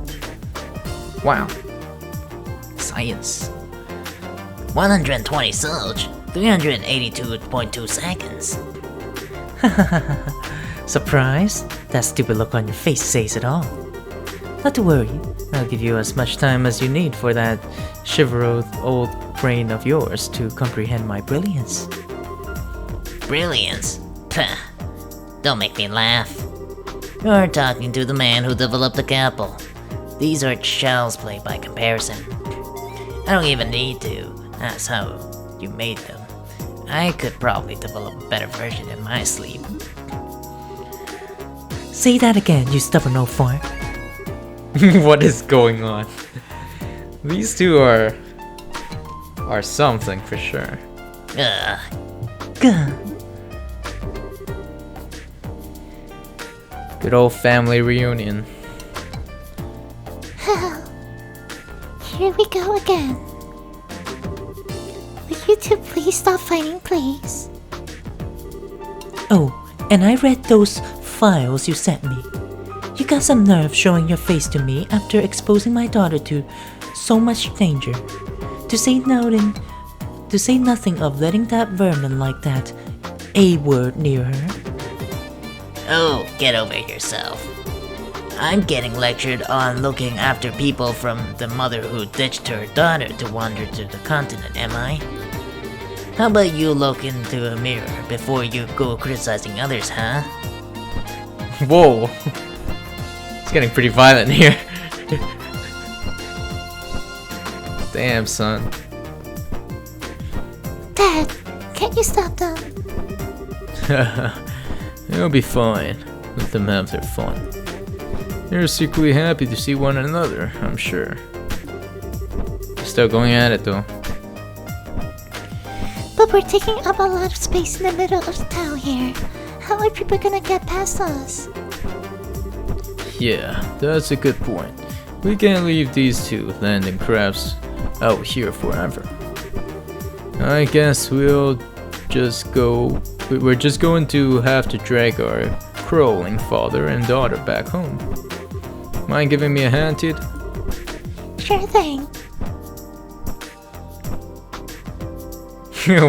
Wow. Science. 120 silge, 382.2 seconds. Surprised? That stupid look on your face says it all. Not to worry, I'll give you as much time as you need for that chivalrous old brain of yours to comprehend my brilliance. Brilliance? Pah. Don't make me laugh. You're talking to the man who developed the Capel. These are child's play by comparison. I don't even need to. That's how you made them. I could probably develop a better version in my sleep. Say that again, you stubborn old fart. What is going on? These two are something for sure. Ugh. Gah. Good old family reunion. Here we go again. Will you two please stop fighting, please? Oh, and I read those files you sent me. You got some nerve showing your face to me after exposing my daughter to so much danger. To say nothing of letting that vermin like that a word near her. Oh, get over yourself. I'm getting lectured on looking after people from the mother who ditched her daughter to wander to the continent, am I? How about you look into a mirror before you go criticizing others, huh? Whoa. It's getting pretty violent here. Damn, son. Dad, can't you stop them? It'll be fine. Let them have their fun. They're secretly happy to see one another, I'm sure. Still going at it though. But we're taking up a lot of space in the middle of town here. How are people gonna get past us? Yeah, that's a good point. We can't leave these two landing crafts out here forever. I guess we're just going to have to drag our crawling father and daughter back home. Mind giving me a hand, Tid? Sure thing.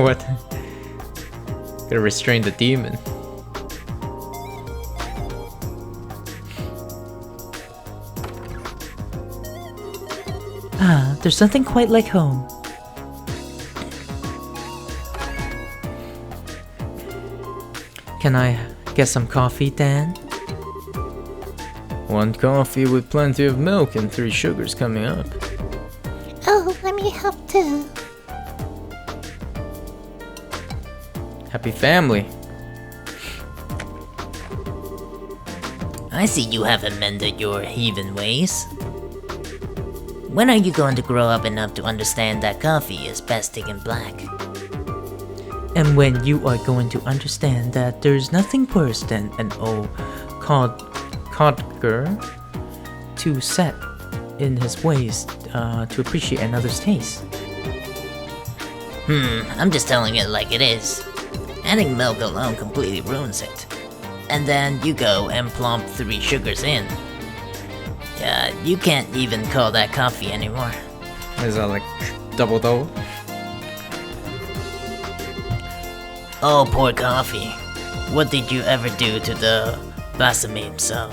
What? Gotta restrain the demon. Ah, there's nothing quite like home. Can I get some coffee, Dan? One coffee with plenty of milk and 3 sugars coming up. Oh, let me help too. Happy family. I see you have amended your heathen ways. When are you going to grow up enough to understand that coffee is best taken black? And when you are going to understand that there's nothing worse than an old codger too set in his ways to appreciate another's taste. I'm just telling it like it is. Adding milk alone completely ruins it. And then you go and plump 3 sugars in. You can't even call that coffee anymore. Is that like double? Oh, poor coffee. What did you ever do to the Basamim so?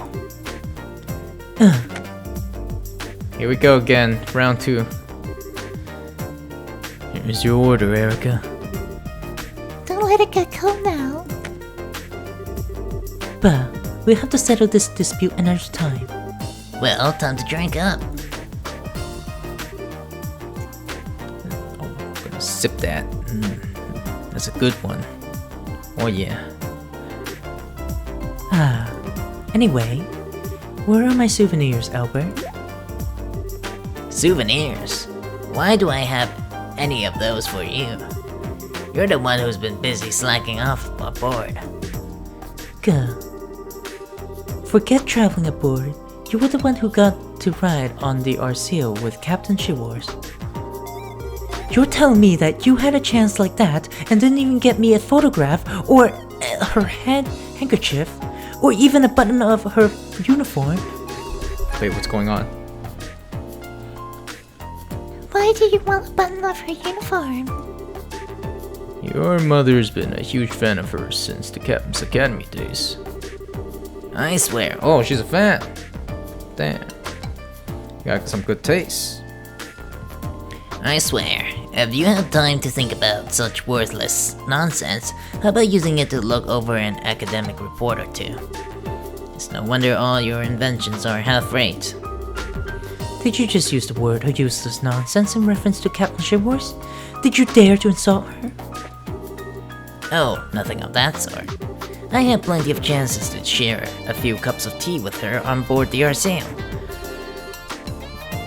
Here we go again, round 2. Here's your order, Erica. Don't let it get cold now. But we'll have to settle this dispute another time. Well, time to drink up. Oh, I'm gonna sip that. That's a good one. Oh yeah. Anyway, where are my souvenirs, Albert? Souvenirs? Why do I have any of those for you? You're the one who's been busy slacking off aboard. Gah. Forget traveling aboard. You were the one who got to ride on the RCO with Captain Shiwars. You're telling me that you had a chance like that and didn't even get me a photograph or her handkerchief or even a button of her uniform? Wait, what's going on? Why do you want a button of her uniform? Your mother's been a huge fan of hers since the Captain's Academy days. I swear. Oh, she's a fan. Damn. Got some good taste. I swear. If you have time to think about such worthless nonsense, how about using it to look over an academic report or two? It's no wonder all your inventions are half-rate. Did you just use the word useless nonsense in reference to Captain Shiwars? Did you dare to insult her? Oh, nothing of that sort. I had plenty of chances to share a few cups of tea with her on board the RCO.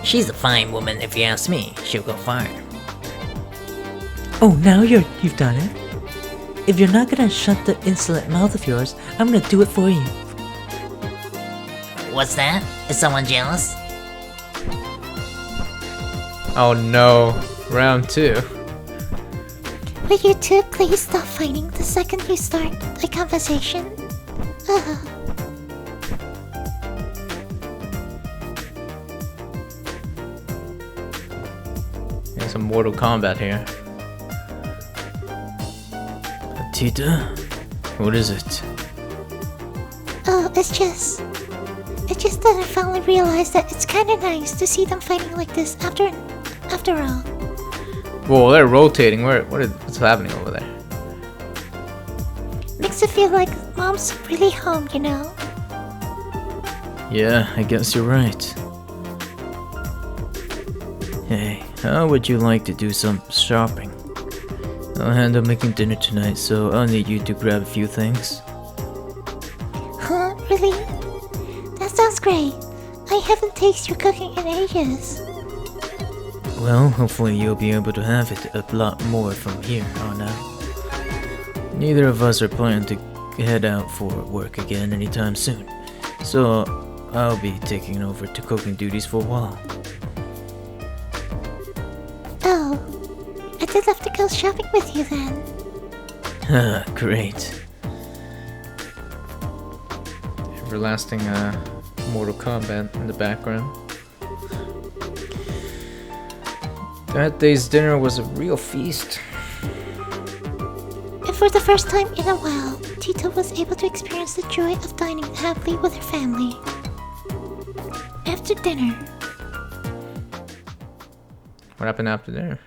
She's a fine woman if you ask me. She'll go far. Oh, now you've done it? If you're not gonna shut the insolent mouth of yours, I'm gonna do it for you. What's that? Is someone jealous? Oh no. Round 2. Will you two please stop fighting the second you start a conversation? Some Mortal Kombat here. Tita, What is it? Oh, it's just that I finally realized that it's kind of nice to see them fighting like this after all. Whoa, they're rotating. What's happening over there? Makes it feel like mom's really home, you know? Yeah, I guess you're right. Hey, how would you like to do some shopping? I'll handle making dinner tonight, so I'll need you to grab a few things. Huh? Really? That sounds great. I haven't tasted your cooking in ages. Well, hopefully you'll be able to have it a lot more from here on out. Neither of us are planning to head out for work again anytime soon, so I'll be taking over to cooking duties for a while. Oh, I did love to go shopping with you then. Ah, great. Everlasting Mortal Kombat in the background. That day's dinner was a real feast. And for the first time in a while, Tito was able to experience the joy of dining happily with her family. After dinner. What happened after dinner?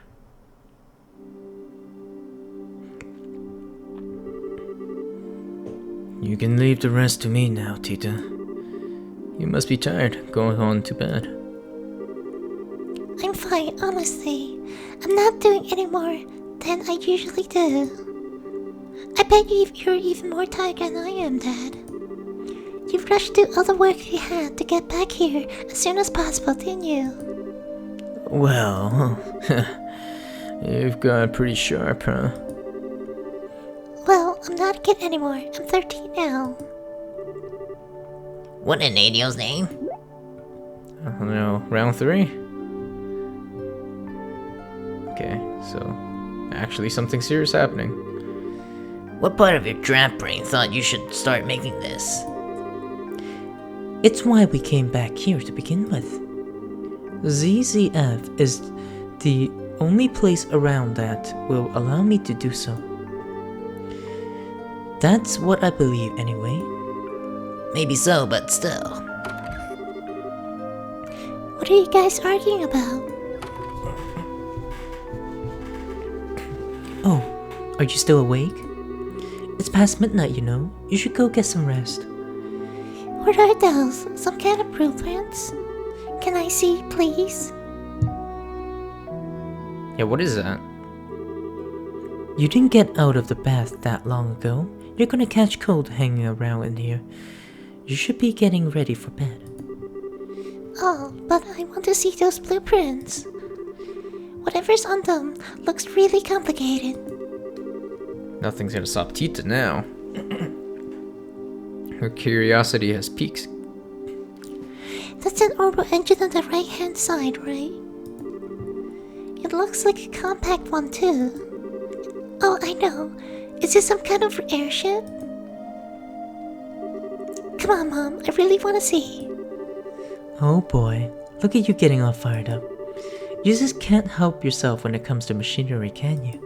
You can leave the rest to me now, Tita. You must be tired, going on to bed. I'm fine, honestly. I'm not doing any more than I usually do. I bet you're even more tired than I am, Dad. You rushed through all the work you had to get back here as soon as possible, didn't you? Well, you've got pretty sharp, huh? Well, I'm not a kid anymore. I'm 13 now. What in Adio's name? I don't know, round 3? Okay, so actually something serious happening. What part of your trap brain thought you should start making this? It's why we came back here to begin with. ZZF is the only place around that will allow me to do so. That's what I believe anyway. Maybe so, but still. What are you guys arguing about? Oh, are you still awake? It's past midnight, you know. You should go get some rest. What are those? Some kind of blueprints? Can I see, please? Yeah, what is that? You didn't get out of the bath that long ago. You're gonna catch cold hanging around in here. You should be getting ready for bed. Oh, but I want to see those blueprints. Whatever's on them looks really complicated. Nothing's gonna stop Tita now. Her curiosity has peaks. That's an orbital engine on the right-hand side, right? It looks like a compact one, too. Oh, I know. Is this some kind of airship? Come on, Mom. I really want to see. Oh boy, look at you getting all fired up. You just can't help yourself when it comes to machinery, can you?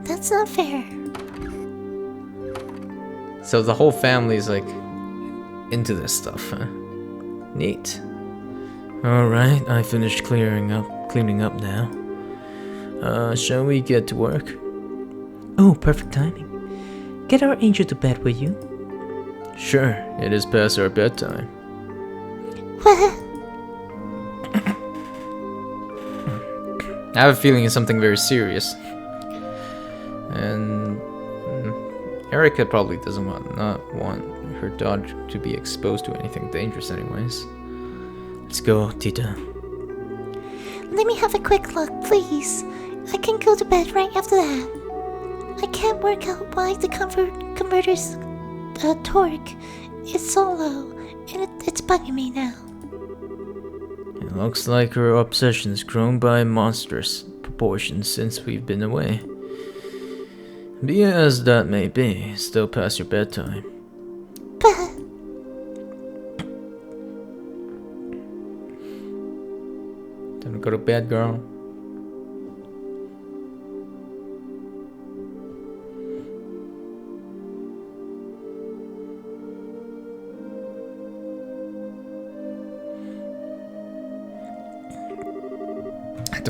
That's not fair. So the whole family's like into this stuff, huh? Neat. Alright, I finished cleaning up now. Shall we get to work? Oh, perfect timing. Get our angel to bed, will you? Sure, it is past our bedtime. What? I have a feeling it's something very serious. And Erica probably doesn't not want her daughter to be exposed to anything dangerous anyways. Let's go, Tita. Let me have a quick look, please. I can go to bed right after that. I can't work out why the converter's torque is so low, and it's bugging me now. It looks like her obsession's grown by monstrous proportions since we've been away. Be as that may be, still past your bedtime. But Time to go to bed, girl.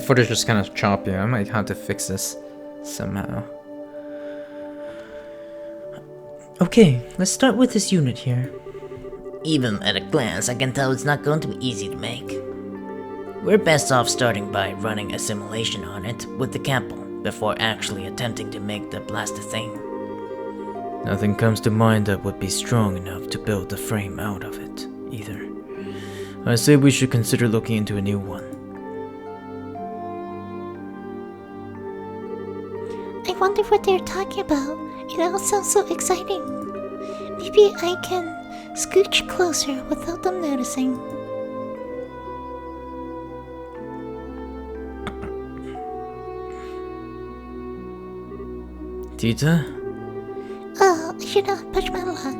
footage is kind of choppy. I might have to fix this somehow. Okay, let's start with this unit here. Even at a glance, I can tell it's not going to be easy to make. We're best off starting by running a simulation on it with the Capel before actually attempting to make the blasted thing. Nothing comes to mind that would be strong enough to build the frame out of it, either. I say we should consider looking into a new one. I wonder what they're talking about. It all sounds so exciting. Maybe I can scooch closer without them noticing. Tita? Oh, I should not push my luck.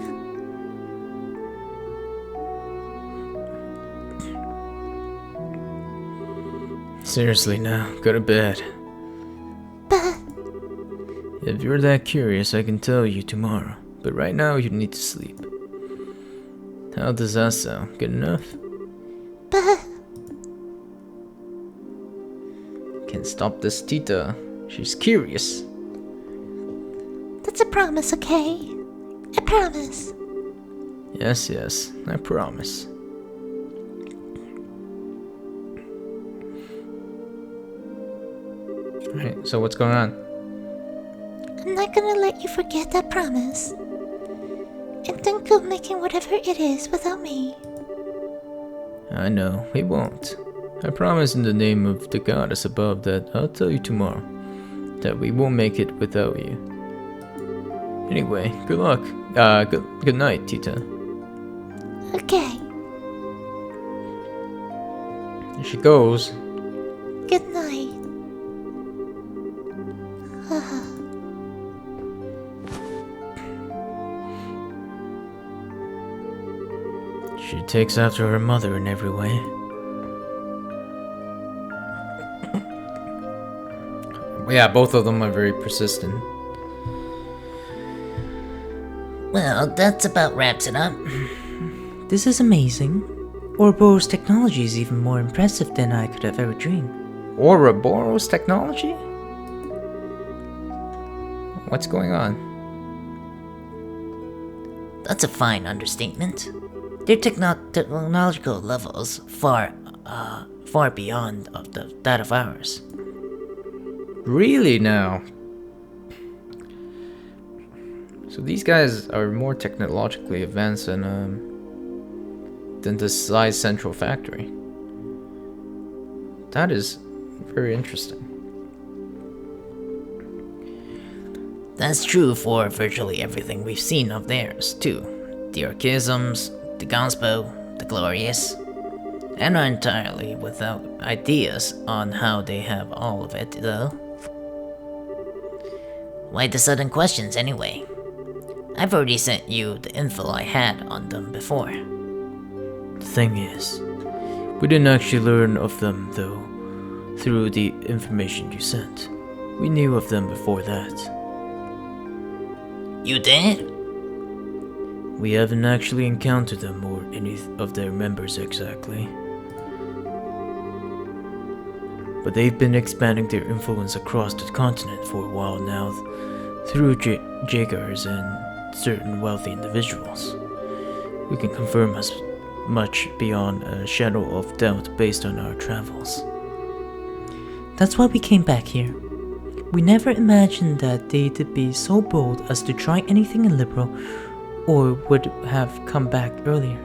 Seriously now, go to bed. But If you're that curious, I can tell you tomorrow. But right now, you need to sleep. How does that sound? Good enough? Can't stop this Tita. She's curious. that's a promise, okay? I promise. Yes, yes, I promise. Alright, so what's going on? I'm not gonna let you forget that promise. And don't go making whatever it is without me. I know, we won't. I promise in the name of the goddess above that I'll tell you tomorrow that we won't make it without you. Anyway, good luck. Good night, Tita. Okay, Here she goes. good night. She takes after her mother in every way. Yeah, both of them are very persistent. Well, that's about wraps it up. This is amazing. Ouroboros technology is even more impressive than I could have ever dreamed. Ouroboros technology? What's going on? That's a fine understatement. Their technological levels far beyond that of ours. Really now? So these guys are more technologically advanced than the Size Central factory. That is very interesting. That's true for virtually everything we've seen of theirs, too. The Orchisms, the Gonspo, the Glorious, and are entirely without ideas on how they have all of it, though. Why the sudden questions, anyway? I've already sent you the info I had on them before. The thing is, we didn't actually learn of them, though, through the information you sent. We knew of them before that. You did? We haven't actually encountered them or any of their members exactly. But they've been expanding their influence across the continent for a while now through Jagars and certain wealthy individuals. We can confirm as much beyond a shadow of doubt based on our travels. That's why we came back here. We never imagined that they'd be so bold as to try anything illiberal, or would have come back earlier.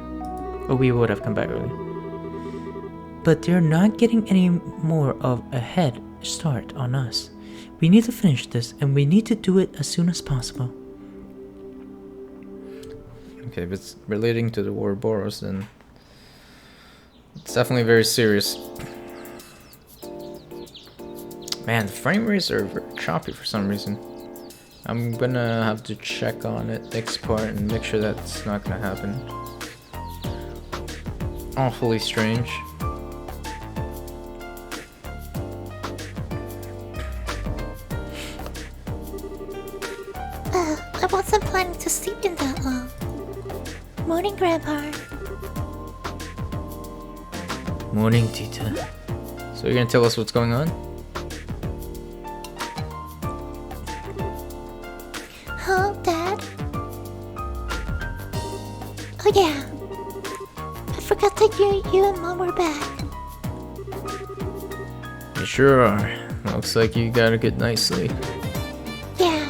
Or we would have come back early. But they're not getting any more of a head start on us. We need to finish this, and we need to do it as soon as possible. Okay, if it's relating to the Ouroboros, then it's definitely very serious. Man, the frame rates are very choppy for some reason. I'm gonna have to check on it next part and make sure that's not gonna happen. Awfully strange. I wasn't planning to sleep in that long. Morning, Grandpa. Morning, Tita. So you're gonna tell us what's going on? Huh, Dad? Oh yeah. I forgot that you and Mom were back. You sure are. Looks like you got a good night's sleep. Yeah.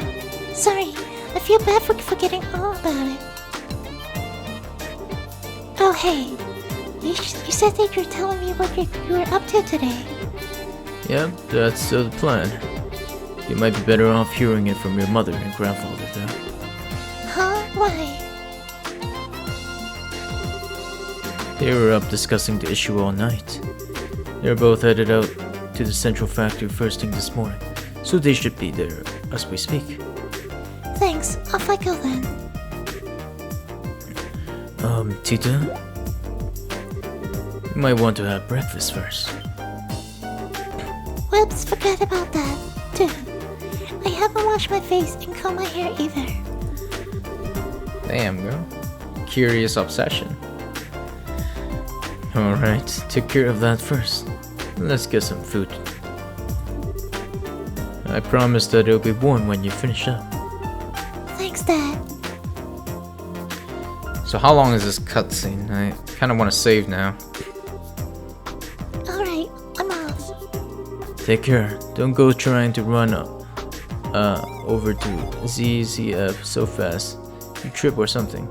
Sorry. I feel bad for forgetting all about it. Oh hey. You said that you're telling me what you were up to today. Yep, that's still the plan. You might be better off hearing it from your mother and grandfather, though. Huh? Why? They were up discussing the issue all night. They were both headed out to the central factory first thing this morning, so they should be there as we speak. Thanks. Off I go then. Tita? You might want to have breakfast first. Whoops, forgot about that, too. I haven't washed my face and combed my hair either. Damn, girl. Curious obsession. Alright, take care of that first. Let's get some food. I promise that it'll be warm when you finish up. Thanks, Dad. So how long is this cutscene? I kinda wanna save now. Alright, I'm off. Take care. Don't go trying to run over to ZZF so fast. You trip or something.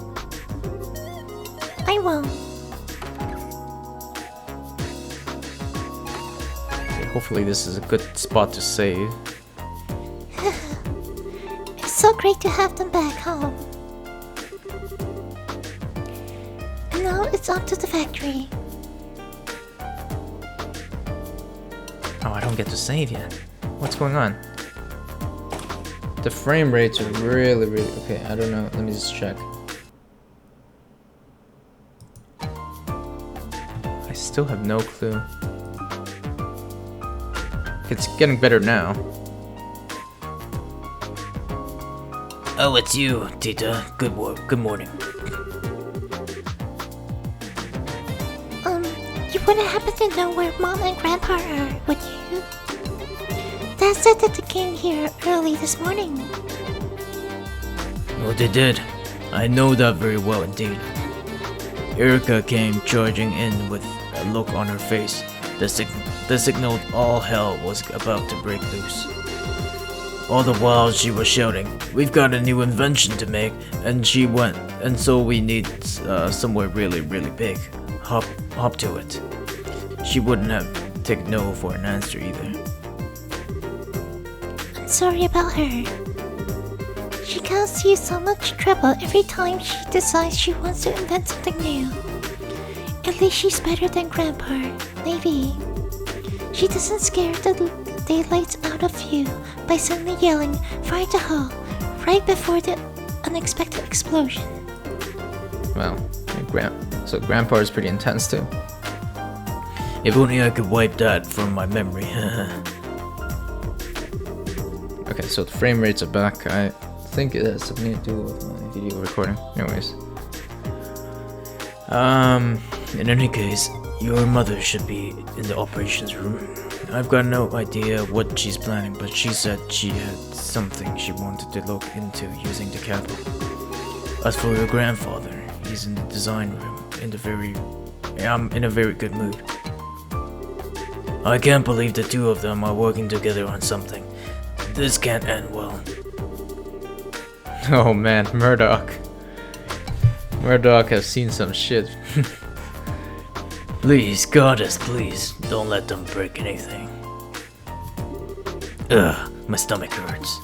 I won't. Okay, hopefully this is a good spot to save. It's so great to have them back home. And now it's on to the factory. Oh, I don't get to save yet. What's going on? The frame rates are really... Okay, I don't know. Let me just check. I still have no clue. It's getting better now. Oh, it's you, Tita. Good morning. You wouldn't happen to know where Mom and Grandpa are, would you? Dad said that they came here early this morning. Oh, they did. I know that very well indeed. Erica came charging in with a look on her face that signaled all hell was about to break loose. All the while she was shouting, "We've got a new invention to make," and so we need somewhere really big. Hop to it. She wouldn't have taken no for an answer either. I'm sorry about her. She causes you so much trouble every time she decides she wants to invent something new. At least she's better than Grandpa, maybe. She doesn't scare the daylights out of you by suddenly yelling, "Fire the hole!" right before the unexpected explosion. Well, so Grandpa is pretty intense too. If only I could wipe that from my memory. Okay, so the frame rates are back. I think it has something to do with my video recording. Anyways. In any case, your mother should be in the operations room. I've got no idea what she's planning, but she said she had something she wanted to look into using the capital. As for your grandfather, he's in the design room I'm in a very good mood. I can't believe the two of them are working together on something. This can't end well. Oh man, Murdoch. Murdoch has seen some shit. Please, goddess, please, don't let them break anything. Ugh, my stomach hurts.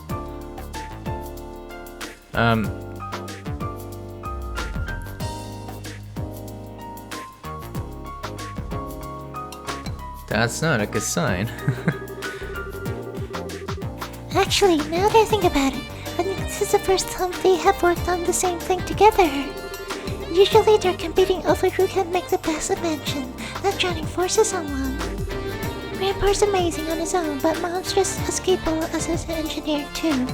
That's not a good sign. Actually, now that I think about it, I think this is the first time they have worked on the same thing together. Usually they're competing over who can make the best invention, not joining forces on one. Grandpa's amazing on his own, but Mom's just as capable as an engineer too,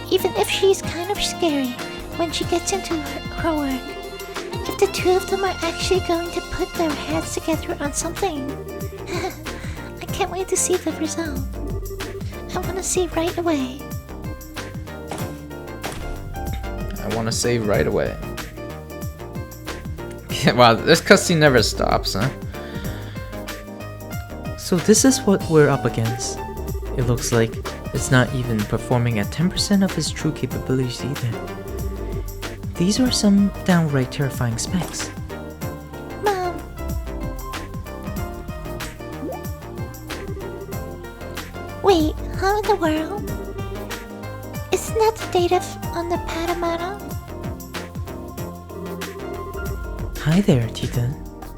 even if she's kind of scary when she gets into her work. If the two of them are actually going to put their heads together on something, I can't can't wait to see the result. I want to see right away. I want to save right away. Wow, this cutscene never stops, huh? So this is what we're up against. It looks like it's not even performing at 10% of its true capabilities either. These are some downright terrifying specs. Mom. Wait, how in the world? Isn't that the data on the Patamata? Hi there, Tita.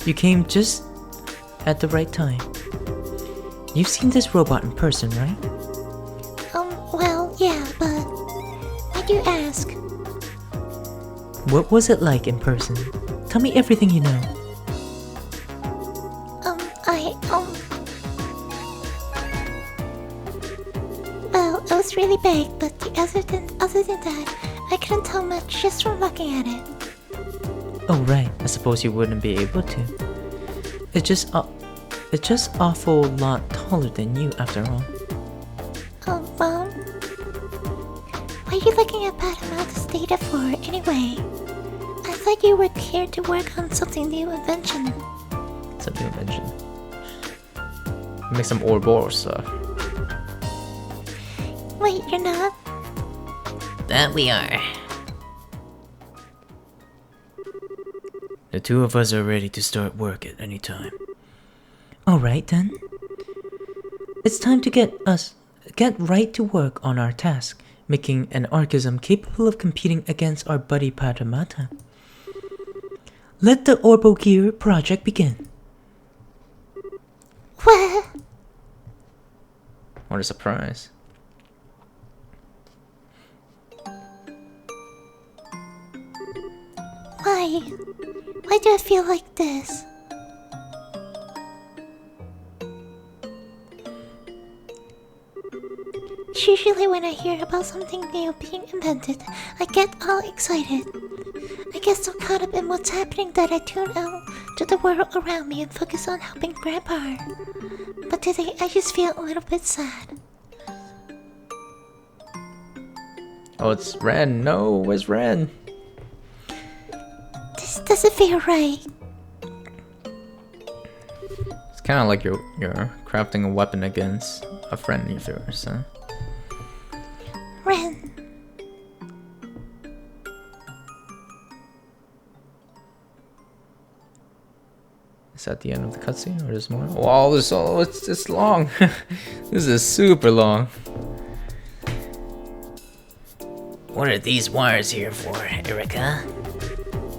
You came just at the right time. You've seen this robot in person, right? Well, yeah, but why'd you ask? What was it like in person? Tell me everything you know. Well, it was really big, but other than that, I couldn't tell much just from looking at it. Oh right, I suppose you wouldn't be able to. It's just awful lot taller than you after all. Mom? What are you looking at Patamata's data for, anyway? I thought you were here to work on something new invention. Something you mentioned. Make some Ouroboros stuff. Wait, you're not? That we are. The two of us are ready to start work at any time. Alright then. It's time to get right to work on our task, making an Archism capable of competing against our buddy Patamata. Let the Orbo Gear project begin. What? What a surprise. Why? Why do I feel like this? Usually when I hear about something new being invented, I get all excited. I get so caught up in what's happening that I tune out to the world around me and focus on helping Grandpa. But today I just feel a little bit sad. Oh, it's Ren. No, where's Ren? This doesn't feel right. It's kind of like you're crafting a weapon against a friend of yours, huh? Ren. Is that the end of the cutscene, or there's more? Wow, it's long. This is super long. What are these wires here for, Erica?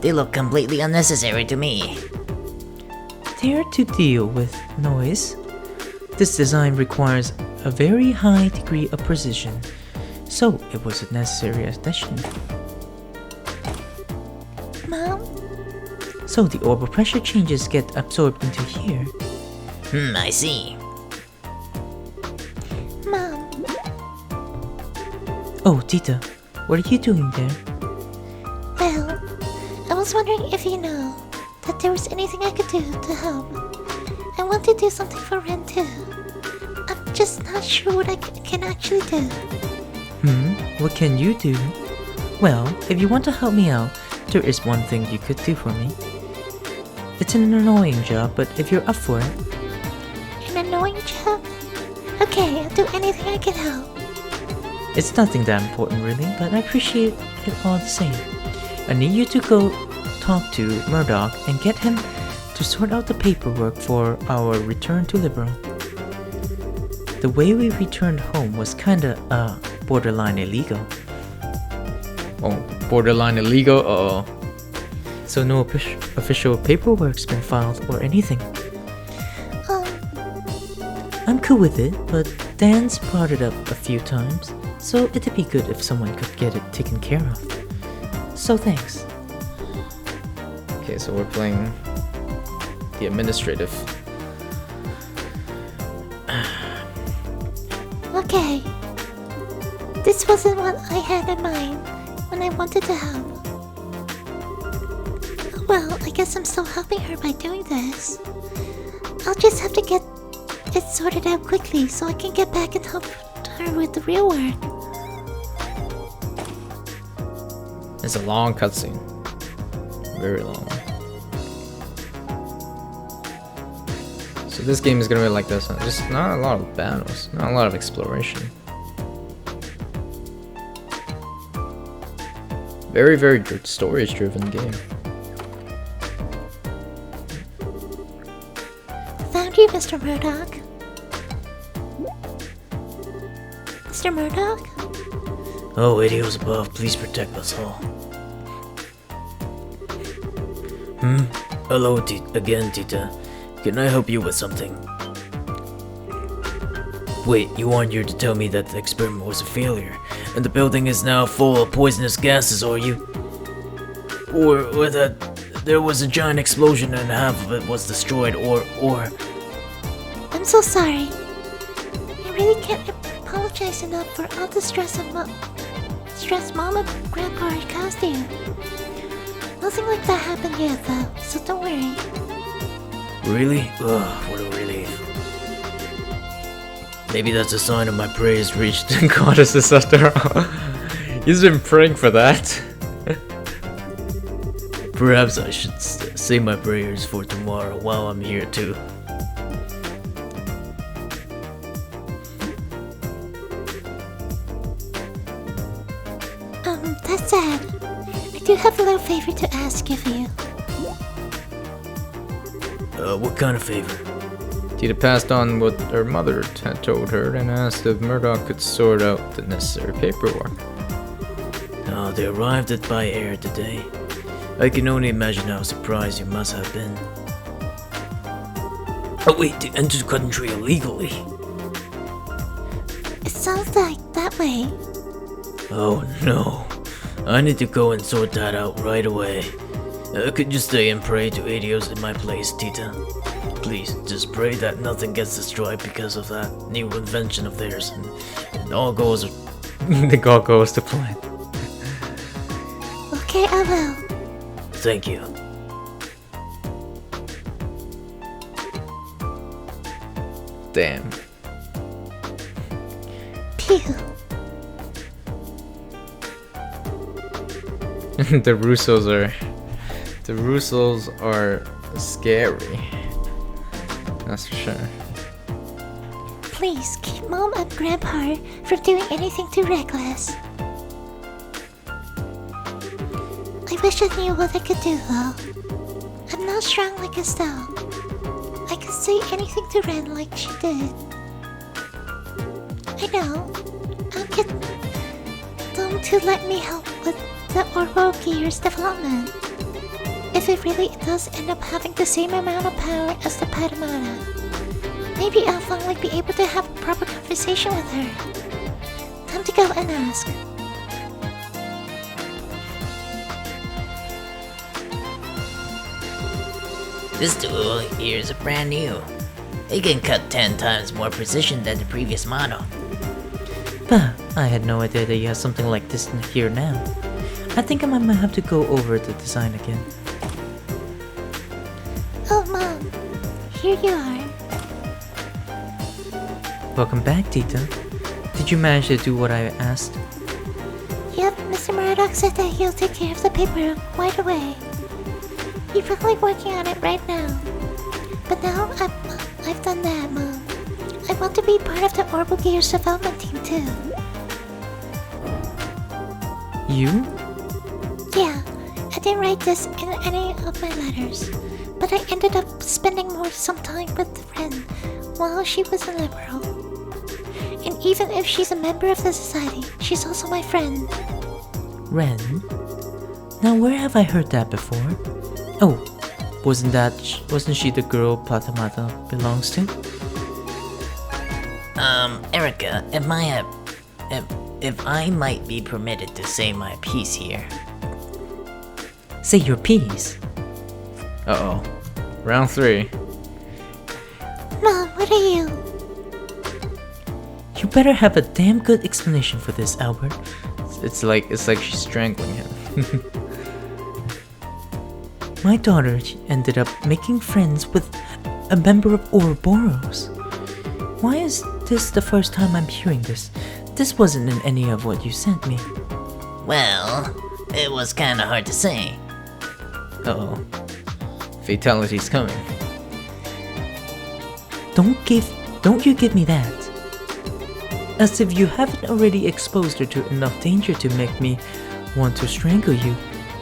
They look completely unnecessary to me. They're to deal with noise. This design requires a very high degree of precision, so it was a necessary addition. Mom? So the orbital pressure changes get absorbed into here. I see. Mom. Oh, Tita, what are you doing there? Well, I was wondering if you know that there was anything I could do to help. I want to do something for Ren too. I'm just not sure what I can actually do. What can you do? Well, if you want to help me out, there is one thing you could do for me. It's an annoying job, but if you're up for it... An annoying job? Okay, I'll do anything I can help. It's nothing that important really, but I appreciate it all the same. I need you to go talk to Murdoch and get him to sort out the paperwork for our return to Liberal. The way we returned home was kinda, borderline illegal. Oh, borderline illegal? Uh-oh. So no official paperwork's been filed or anything. I'm cool with it, but Dan's brought it up a few times, so it'd be good if someone could get it taken care of. So thanks. Okay, so we're playing the administrative. Okay. This wasn't what I had in mind when I wanted to help. Well, I guess I'm still helping her by doing this. I'll just have to get it sorted out quickly so I can get back and help her with the real work. It's a long cutscene. Very long. So this game is gonna be like this. Just not a lot of battles, not a lot of exploration. Very, very story-driven game. Found you, Mr. Murdoch. Mr. Murdoch? Oh, idiots above, please protect us all. Hello, again, Tita. Can I help you with something? Wait, you aren't here to tell me that the experiment was a failure, and the building is now full of poisonous gases, are you? Or that there was a giant explosion and half of it was destroyed, or... I'm so sorry. I really can't apologize enough for all the stress Mom and Grandpa caused you. Nothing like that happened yet, though, so don't worry. Really? Ugh, what a relief. Maybe that's a sign of my prayers reached Goddesses after all. He's been praying for that. Perhaps I should say my prayers for tomorrow while I'm here too. That's sad. I do have a little favor to ask of you. What kind of favor? Tita passed on what her mother had told her and asked if Murdoch could sort out the necessary paperwork. Oh, they arrived at by air today. I can only imagine how surprised you must have been. Oh wait, to enter the country illegally? It sounds like that way. Oh no. I need to go and sort that out right away. Could you stay and pray to Adios in my place, Tita? Please, just pray that nothing gets destroyed because of that new invention of theirs, and all goes... The all goes to plan. Okay, I will. Thank you. Damn. Pew. The Russos are scary. That's for sure. Please keep Mom and Grandpa from doing anything too reckless. I wish I knew what I could do, though. I'm not strong like Estelle. I could say anything to Ren like she did. I know. I'll get them to let me help with the Orbo Gear's development. If it really does end up having the same amount of power as the Padamana, maybe I'll finally be able to have a proper conversation with her. Time to go and ask. This tool here is brand new. It can cut 10 times more precision than the previous model. I had no idea that you have something like this in here now. I think I might have to go over the design again. Oh, Mom. Here you are. Welcome back, Tita. Did you manage to do what I asked? Yep, Mr. Murdoch said that he'll take care of the paper right away. He's probably working on it right now. But now I've done that, Mom. I want to be part of the Orbo Gears development team too. You? Yeah, I didn't write this in any of my letters, but I ended up spending some time with Ren while she was a liberal. And even if she's a member of the society, she's also my friend. Ren? Now where have I heard that before? Oh, wasn't she the girl Patamata belongs to? Erica, if I might be permitted to say my piece here. Say your piece. Uh-oh. Round 3. Mom, what are you? You better have a damn good explanation for this, Albert. It's like she's strangling him. My daughter ended up making friends with a member of Ouroboros. Why is this the first time I'm hearing this? This wasn't in any of what you sent me. Well, it was kinda hard to say. Uh-oh. Fatality's coming. Don't you give me that. As if you haven't already exposed her to enough danger to make me want to strangle you.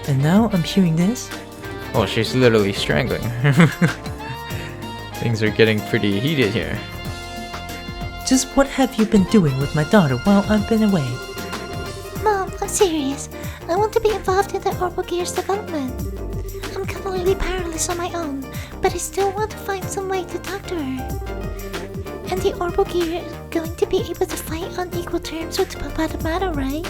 And now I'm hearing this? Oh, she's literally strangling her. Things are getting pretty heated here. Just what have you been doing with my daughter while I've been away? Mom, I'm serious. I want to be involved in the Orbo Gear's development. I'm completely powerless on my own, but I still want to find some way to talk to her. And the Orbo Gear is going to be able to fight on equal terms with Papatamato, right?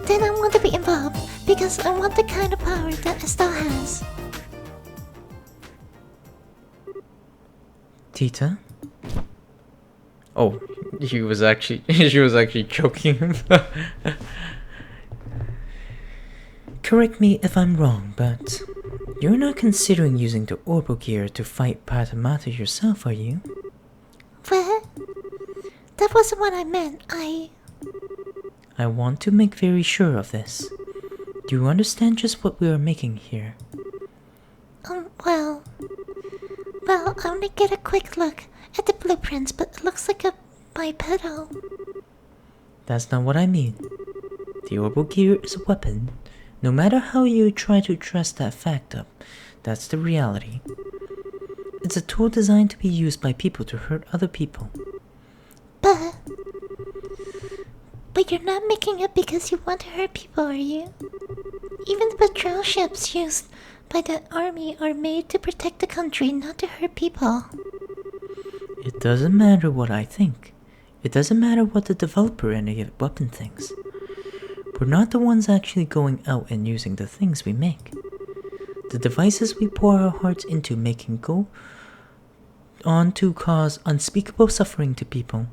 Then I want to be involved, because I want the kind of power that Estelle has. Tita? Oh, she was actually choking him. Correct me if I'm wrong, but you're not considering using the Orbo Gear to fight Patamata yourself, are you? What? That wasn't what I meant. I want to make very sure of this. Do you understand just what we are making here? Well, I only get a quick look at the blueprints, but it looks like a bipedal. That's not what I mean. The Orbo Gear is a weapon. No matter how you try to dress that fact up, that's the reality. It's a tool designed to be used by people to hurt other people. But you're not making it because you want to hurt people, are you? Even the patrol ships used by the army are made to protect the country, not to hurt people. It doesn't matter what I think. It doesn't matter what the developer and the weapon thinks. We're not the ones actually going out and using the things we make. The devices we pour our hearts into making go on to cause unspeakable suffering to people,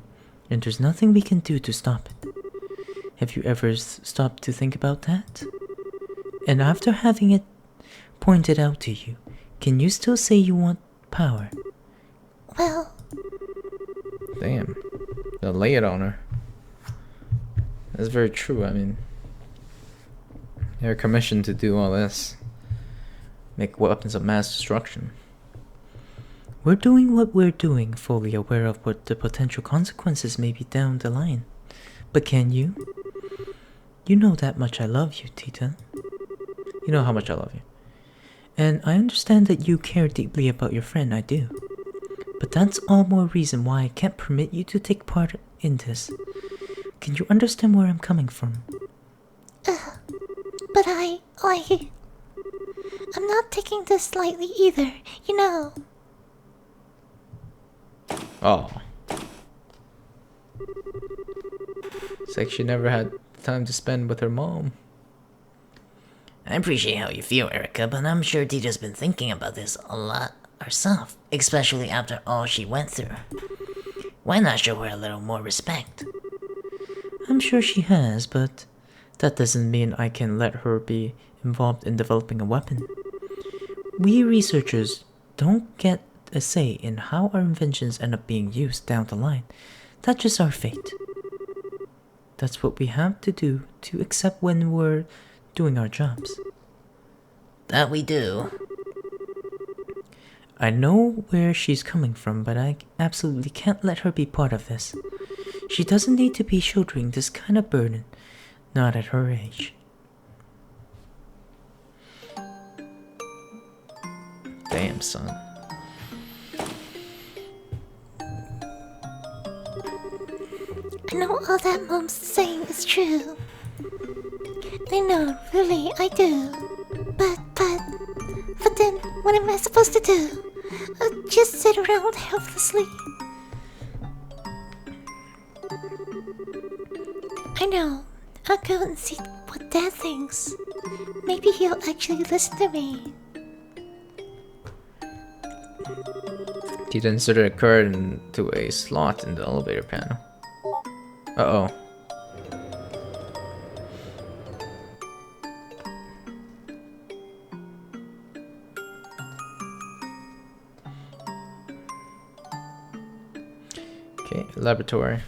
and there's nothing we can do to stop it. Have you ever stopped to think about that? And after having it pointed out to you, can you still say you want power? Well... Damn. They'll lay it on her. That's very true, I mean... They're commissioned to do all this. Make weapons of mass destruction. We're doing what we're doing, fully aware of what the potential consequences may be down the line. But can you? You know that much I love you, Tita. You know how much I love you. And I understand that you care deeply about your friend, I do. But that's all more reason why I can't permit you to take part in this. Can you understand where I'm coming from? But I'm not taking this lightly either, you know. Oh. It's like she never had time to spend with her mom. I appreciate how you feel, Erica, but I'm sure Tita's been thinking about this a lot herself, especially after all she went through. Why not show her a little more respect? I'm sure she has, but that doesn't mean I can let her be involved in developing a weapon. We researchers don't get a say in how our inventions end up being used down the line. That's just our fate. That's what we have to do to accept when we're doing our jobs. That we do. I know where she's coming from, but I absolutely can't let her be part of this. She doesn't need to be shouldering this kind of burden, not at her age. Damn, son. I know all that Mom's saying is true. I know, really, I do. But then, what am I supposed to do? Just sit around helplessly? I know. I'll go and see what Dad thinks. Maybe he'll actually listen to me. Tita inserted a card into a slot in the elevator panel. Uh-oh. Okay, laboratory.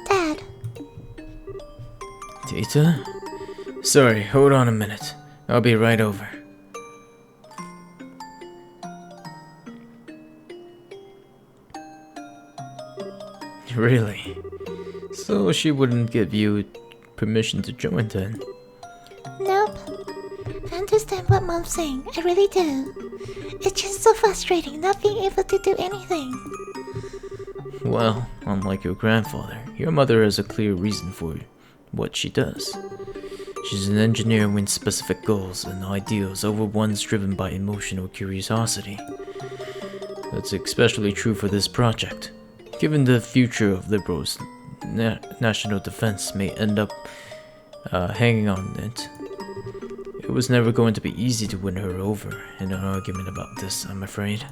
Dad, Tita? Sorry, hold on a minute. I'll be right over. Really? So she wouldn't give you permission to join then? nope. I understand what Mom's saying, I really do. It's just so frustrating not being able to do anything. Well, unlike your grandfather, your mother has a clear reason for what she does. She's an engineer with specific goals and ideals over ones driven by emotional curiosity. That's especially true for this project. Given the future of liberals, national defense may end up hanging on it. It was never going to be easy to win her over in an argument about this, I'm afraid.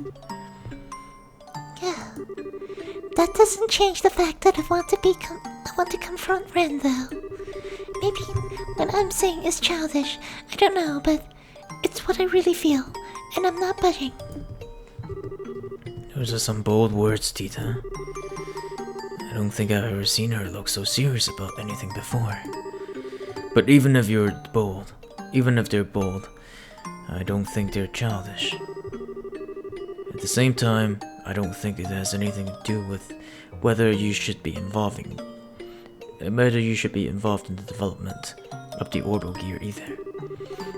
Yeah. That doesn't change the fact that I want to confront Ren though. Maybe what I'm saying is childish, I don't know, but it's what I really feel, and I'm not budging. Those are some bold words, Tita. I don't think I've ever seen her look so serious about anything before. But even if they're bold, I don't think they're childish. At the same time, I don't think it has anything to do with whether you should be involved in the development of the orbital gear either.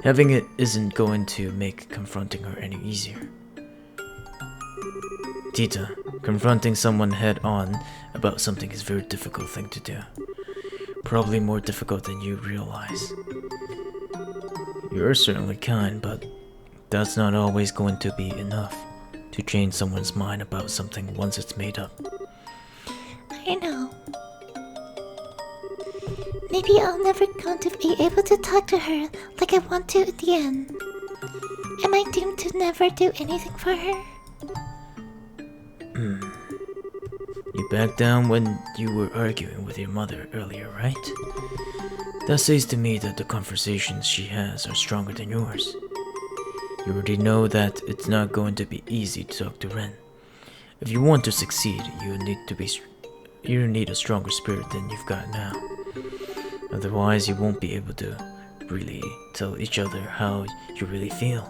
Having it isn't going to make confronting her any easier. Tita, confronting someone head-on about something is a very difficult thing to do. Probably more difficult than you realize. You're certainly kind, but that's not always going to be enough to change someone's mind about something once it's made up. I know. Maybe I'm never going to be able to talk to her like I want to at the end. Am I doomed to never do anything for her? You backed down when you were arguing with your mother earlier, right? That says to me that the conversations she has are stronger than yours. You already know that it's not going to be easy to talk to Ren. If you want to succeed, you need a stronger spirit than you've got now. Otherwise, you won't be able to really tell each other how you really feel.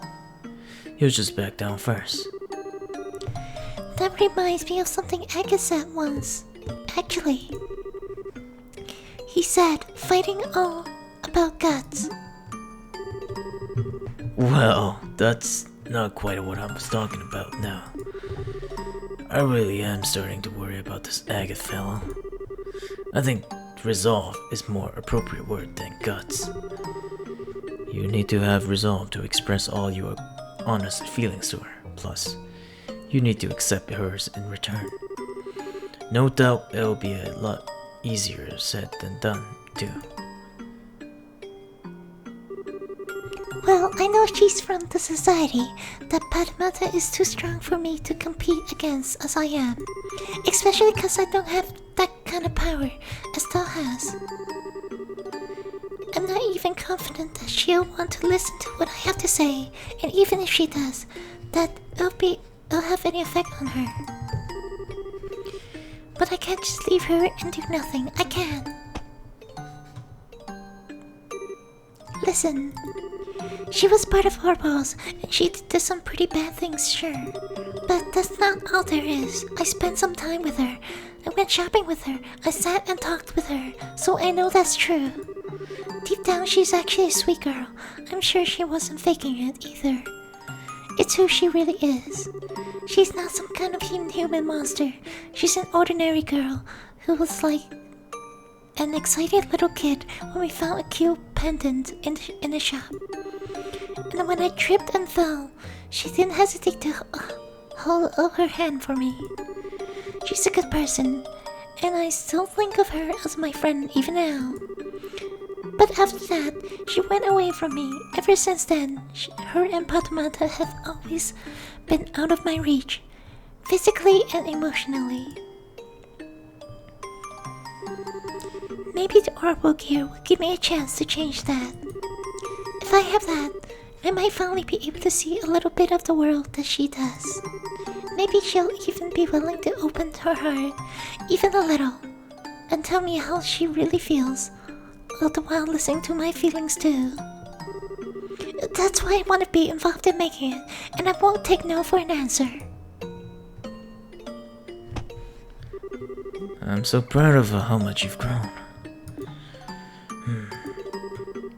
You'll just back down first. That reminds me of something Aga said once. Actually, he said fighting all about guts. Well, that's not quite what I was talking about now. I really am starting to worry about this Agatha fellow. I think resolve is more appropriate word than guts. You need to have resolve to express all your honest feelings to her. Plus, you need to accept hers in return. No doubt it'll be a lot easier said than done, too. Well, I know she's from the society that Padmata is too strong for me to compete against as I am. Especially because I don't have that kind of power Estelle has. I'm not even confident that she'll want to listen to what I have to say, and even if she does, that it'll have any effect on her. But I can't just leave her and do nothing. I can't. Listen. She was part of our boss, and she did some pretty bad things, sure. But that's not all there is. I spent some time with her. I went shopping with her. I sat and talked with her, so I know that's true. Deep down, she's actually a sweet girl. I'm sure she wasn't faking it either. It's who she really is. She's not some kind of inhuman monster. She's an ordinary girl who was like an excited little kid when we found a cute pendant in the shop. And when I tripped and fell, she didn't hesitate to hold out her hand for me. She's a good person, and I still think of her as my friend even now. But after that, she went away from me. Ever since then, her and Padmata have always been out of my reach, physically and emotionally. maybe the orbital gear will give me a chance to change that. If I have that, I might finally be able to see a little bit of the world that she does. Maybe she'll even be willing to open her heart, even a little, and tell me how she really feels, all the while listening to my feelings too. That's why I want to be involved in making it, and I won't take no for an answer. I'm so proud of how much you've grown.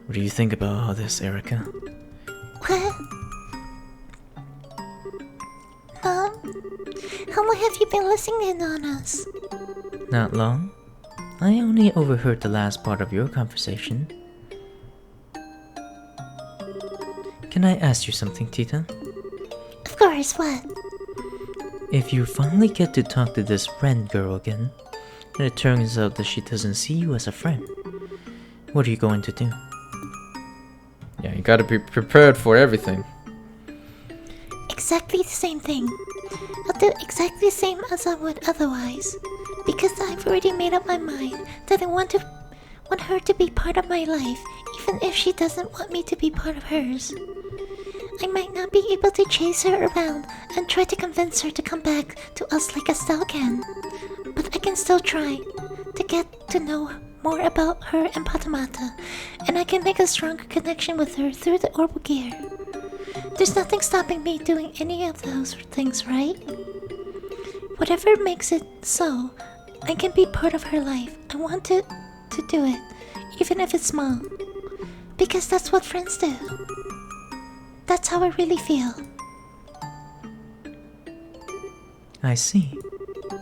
What do you think about all this, Erica? What? Mom? How long have you been listening in on us? Not long. I only overheard the last part of your conversation. Can I ask you something, Tita? Of course, what? If you finally get to talk to this Ren girl again, and it turns out that she doesn't see you as a friend, what are you going to do? Yeah, you gotta be prepared for everything. Exactly the same thing. I'll do exactly the same as I would otherwise. Because I've already made up my mind that I want her to be part of my life, even if she doesn't want me to be part of hers. I might not be able to chase her around and try to convince her to come back to us like Estelle can, but I can still try to get to know more about her and Patamata, and I can make a stronger connection with her through the orbital gear. There's nothing stopping me doing any of those things, right? Whatever makes it so, I can be part of her life. I want to do it, even if it's small, because that's what friends do. That's how I really feel. I see.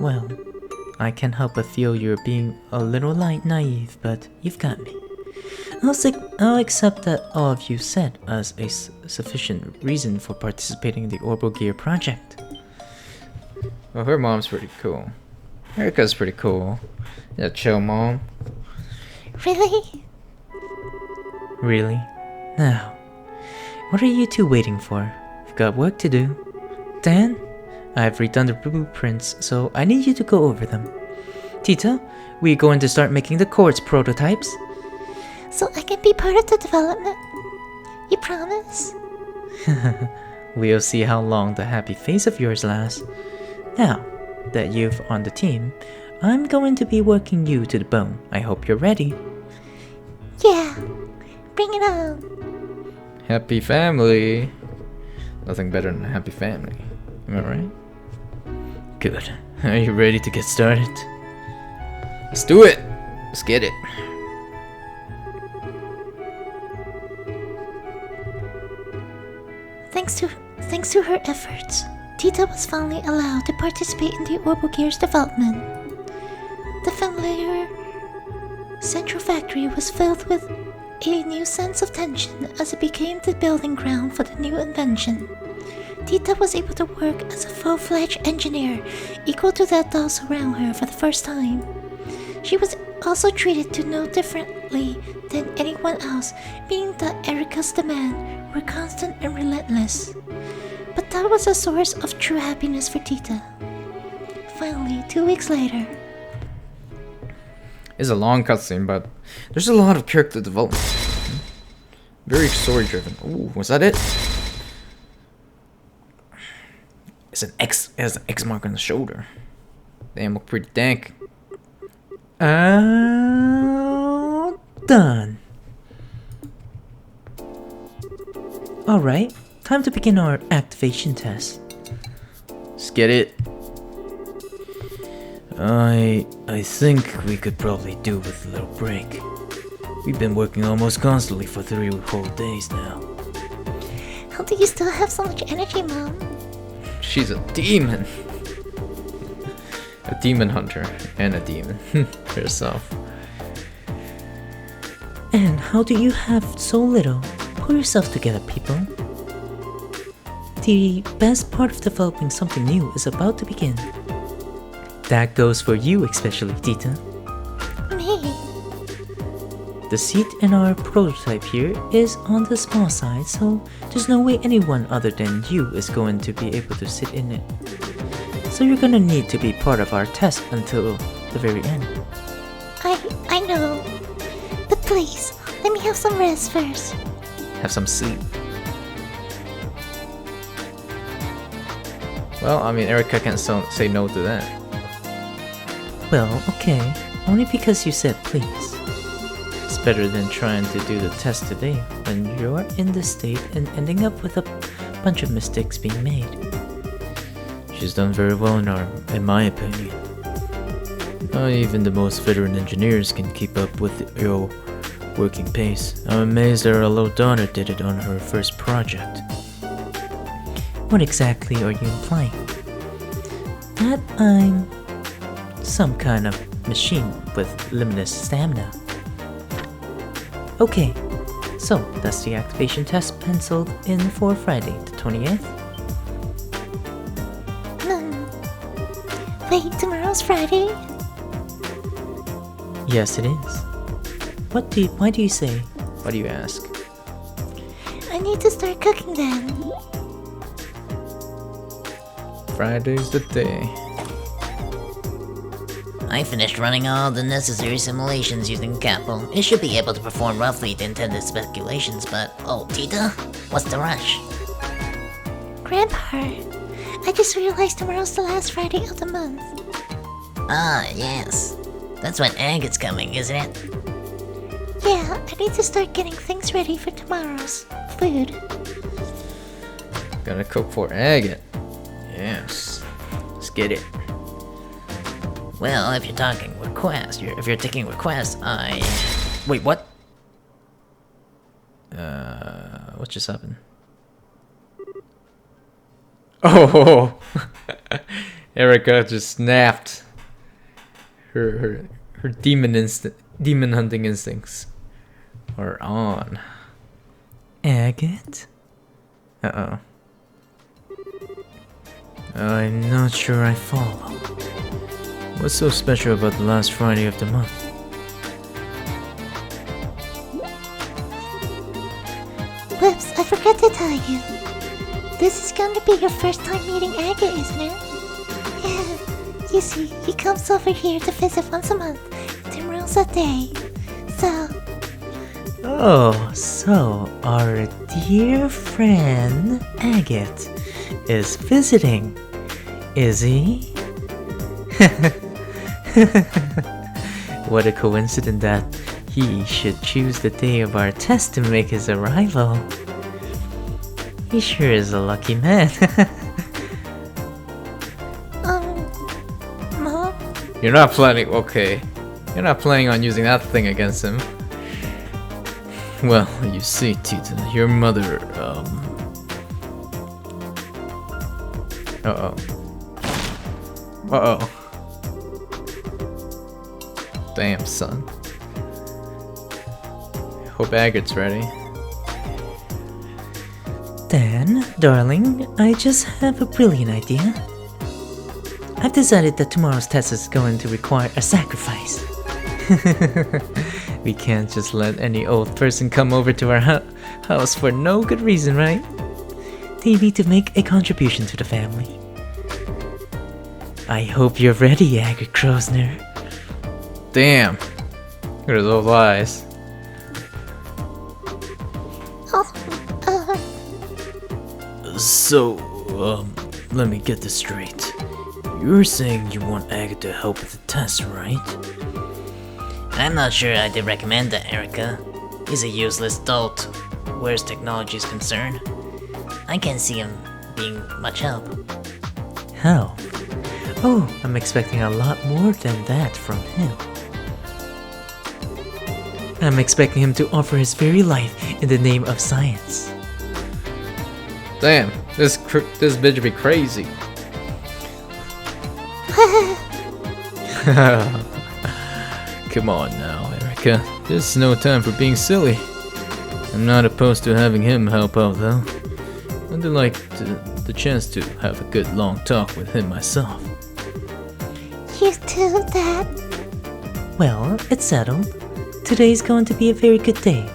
Well, I can't help but feel you're being a little naive, but you've got me. I'll accept that all of you said as a sufficient reason for participating in the Orbital Gear project. Well, her mom's pretty cool. Erica's pretty cool. Yeah, chill mom. Really? Really? Now, what are you two waiting for? We've got work to do. Dan, I've redone the blueprints, so I need you to go over them. Tita, we're going to start making the quartz prototypes. So I can be part of the development? You promise? We'll see how long the happy face of yours lasts. Now that you've on the team, I'm going to be working you to the bone. I hope you're ready. Yeah, bring it on. Happy family. Nothing better than a happy family. Am I right? Good. Are you ready to get started? Let's do it. Let's get it. Thanks to her efforts, Tita was finally allowed to participate in the Orbital Gear's development. The familiar central factory was filled with a new sense of tension as it became the building ground for the new invention. Tita was able to work as a full-fledged engineer, equal to the adults around her for the first time. She was also treated to no differently than anyone else, being that Erica's demands were constant and relentless. But that was a source of true happiness for Tita. Finally, 2 weeks later. It's a long cutscene, but there's a lot of character development. Very story-driven. Ooh, was that it? It's an X. It has an X mark on the shoulder. Damn, look pretty dank. Done. Alright, time to begin our activation test. Let's get it. I think we could probably do with a little break. We've been working almost constantly for 3 whole days now. How do you still have so much energy, Mom? She's a demon. A demon hunter and a demon herself. And how do you have so little? Pull yourself together, people. The best part of developing something new is about to begin. That goes for you especially, Tita. Me? The seat in our prototype here is on the small side, so there's no way anyone other than you is going to be able to sit in it. So you're gonna need to be part of our test until the very end. I know. Please, let me have some rest first. Have some sleep. Well, I mean, Erica can't say no to that. Well, okay. Only because you said please. It's better than trying to do the test today when you're in this state and ending up with a bunch of mistakes being made. She's done very well in my opinion. Not even the most veteran engineers can keep up with your working pace. I'm amazed that our little daughter did it on her first project. What exactly are you implying? That I'm some kind of machine with limitless stamina. Okay, so that's the activation test penciled in for Friday the 28th. Wait, tomorrow's Friday? Yes, it is. Why do you say? What do you ask? I need to start cooking then. Friday's the day. I finished running all the necessary simulations using Capel. It should be able to perform roughly the intended speculations, but oh, Tita? What's the rush? Grandpa, I just realized tomorrow's the last Friday of the month. Ah, yes. That's when Agate's coming, isn't it? Yeah, I need to start getting things ready for tomorrow's food. Gonna cook for Agate. Yes. Let's get it. Well, if you're talking requests, if you're taking requests, Wait, what? What just happened? Oh! Erica just snapped. Her demon hunting instincts are on. Agate? Uh-oh. I'm not sure I follow. What's so special about the last Friday of the month? Whoops, I forgot to tell you. This is going to be your first time meeting Agate, isn't it? Yeah. You see, he comes over here to visit once a month. Tomorrow's a day. So, Oh, so our dear friend Agate is visiting, is he? What a coincidence that he should choose the day of our test to make his arrival. He sure is a lucky man. Mom? You're not planning. Okay. You're not planning on using that thing against him. Well, you see, Tita, your mother, Uh-oh. Uh-oh. Damn, son. Hope Agate's ready. Dan, darling, I just have a brilliant idea. I've decided that tomorrow's test is going to require a sacrifice. We can't just let any old person come over to our house for no good reason, right? They need to make a contribution to the family. I hope you're ready, Agate Krosner. Damn. Look at those eyes. So, let me get this straight. You're saying you want Agate to help with the test, right? I'm not sure I'd recommend that, Erica. He's a useless dolt, whereas technology is concerned. I can't see him being much help. Help? Oh, I'm expecting a lot more than that from him. I'm expecting him to offer his very life in the name of science. Damn, this bitch be crazy. Come on now, Erica. This is no time for being silly. I'm not opposed to having him help out, though. I'd like the chance to have a good long talk with him myself. You too, Dad? Well, it's settled. Today's going to be a very good day.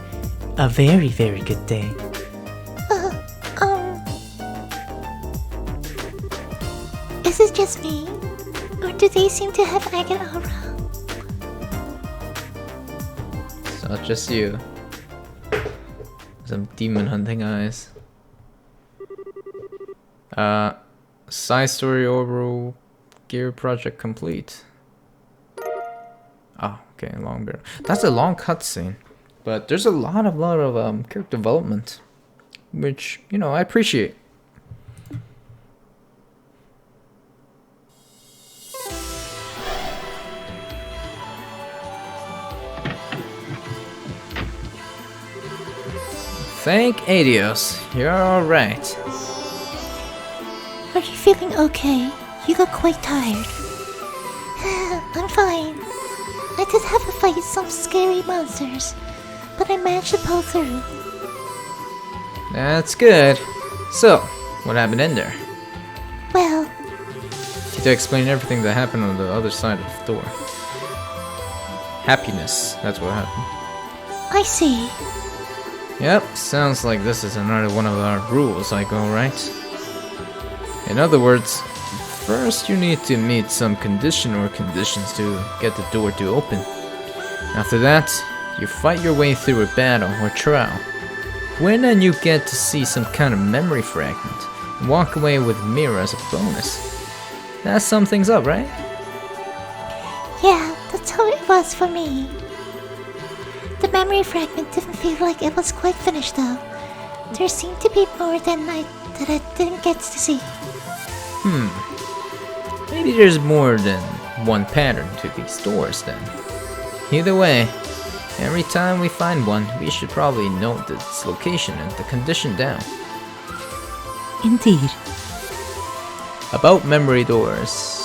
A very, very good day. Is it just me? Or do they seem to have Agate around? not just you. Some demon hunting eyes. Side story overall gear project complete. Oh, okay, longer. That's a long cutscene, but there's a lot of character development, which, you know, I appreciate. Thank Adios, you're alright. Are you feeling okay? You look quite tired. I'm fine. I did have to fight some scary monsters, but I managed to pull through. That's good. So, what happened in there? Well, To explain everything that happened on the other side of the door. Happiness, that's what happened. I see. Yep, sounds like this is another one of our rules, Aiko, right? In other words, first you need to meet some condition or conditions to get the door to open. After that, you fight your way through a battle or trial. Win and you get to see some kind of memory fragment and walk away with a mirror as a bonus. That sums things up, right? Yeah, that's how it was for me. The memory fragment didn't feel like it was quite finished though. There seemed to be more that I didn't get to see. Maybe there's more than one pattern to these doors then. Either way, every time we find one, we should probably note its location and the condition down. Indeed. About memory doors.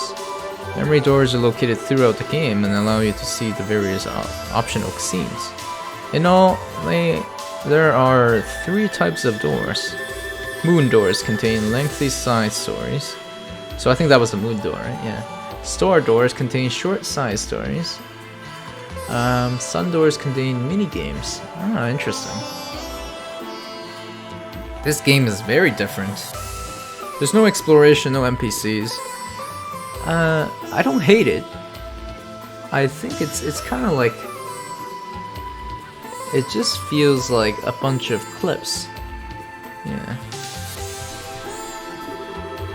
Memory doors are located throughout the game and allow you to see the various optional scenes. In all, there are 3 types of doors. Moon doors contain lengthy side stories. So I think that was the moon door, right? Yeah. Star doors contain short side stories. Sun doors contain mini games. Ah, interesting. This game is very different. There's no exploration, no NPCs. I don't hate it. I think it's kind of like, it just feels like a bunch of clips. Yeah.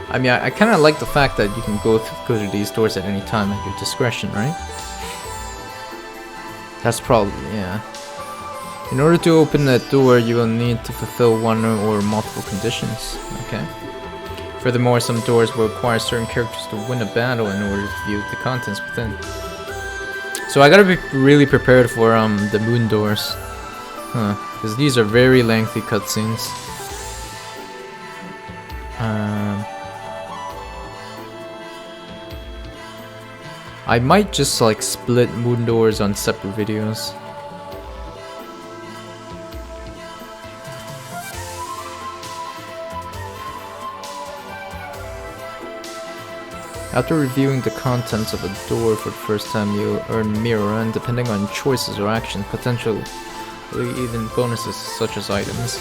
I mean, I kind of like the fact that you can go through these doors at any time at your discretion, right? That's probably, yeah. In order to open that door, you will need to fulfill one or multiple conditions. Okay. Furthermore, some doors will require certain characters to win a battle in order to view the contents within. So I gotta be really prepared for the moon doors. Because these are very lengthy cutscenes. I might just like split moon doors on separate videos. After reviewing the contents of a door for the first time, you earn mirror, and depending on choices or actions, potentially even bonuses such as items.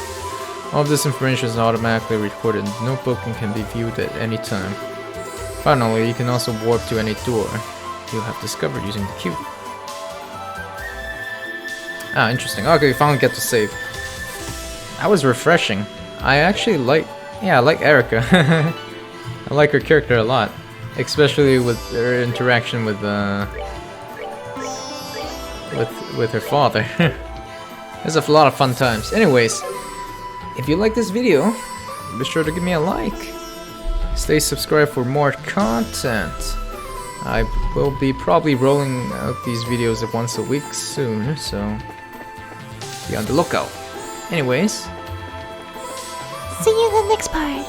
All of this information is automatically recorded in the notebook and can be viewed at any time. Finally, you can also warp to any door you have discovered using the cube. Ah, interesting. Okay, we finally get to save. That was refreshing. I actually like, I like Erica. I like her character a lot. Especially with her interaction with her father. There's a lot of fun times. Anyways, if you like this video, be sure to give me a like. Stay subscribed for more content. I will be probably rolling out these videos once a week soon, so be on the lookout. Anyways, See you in the next part.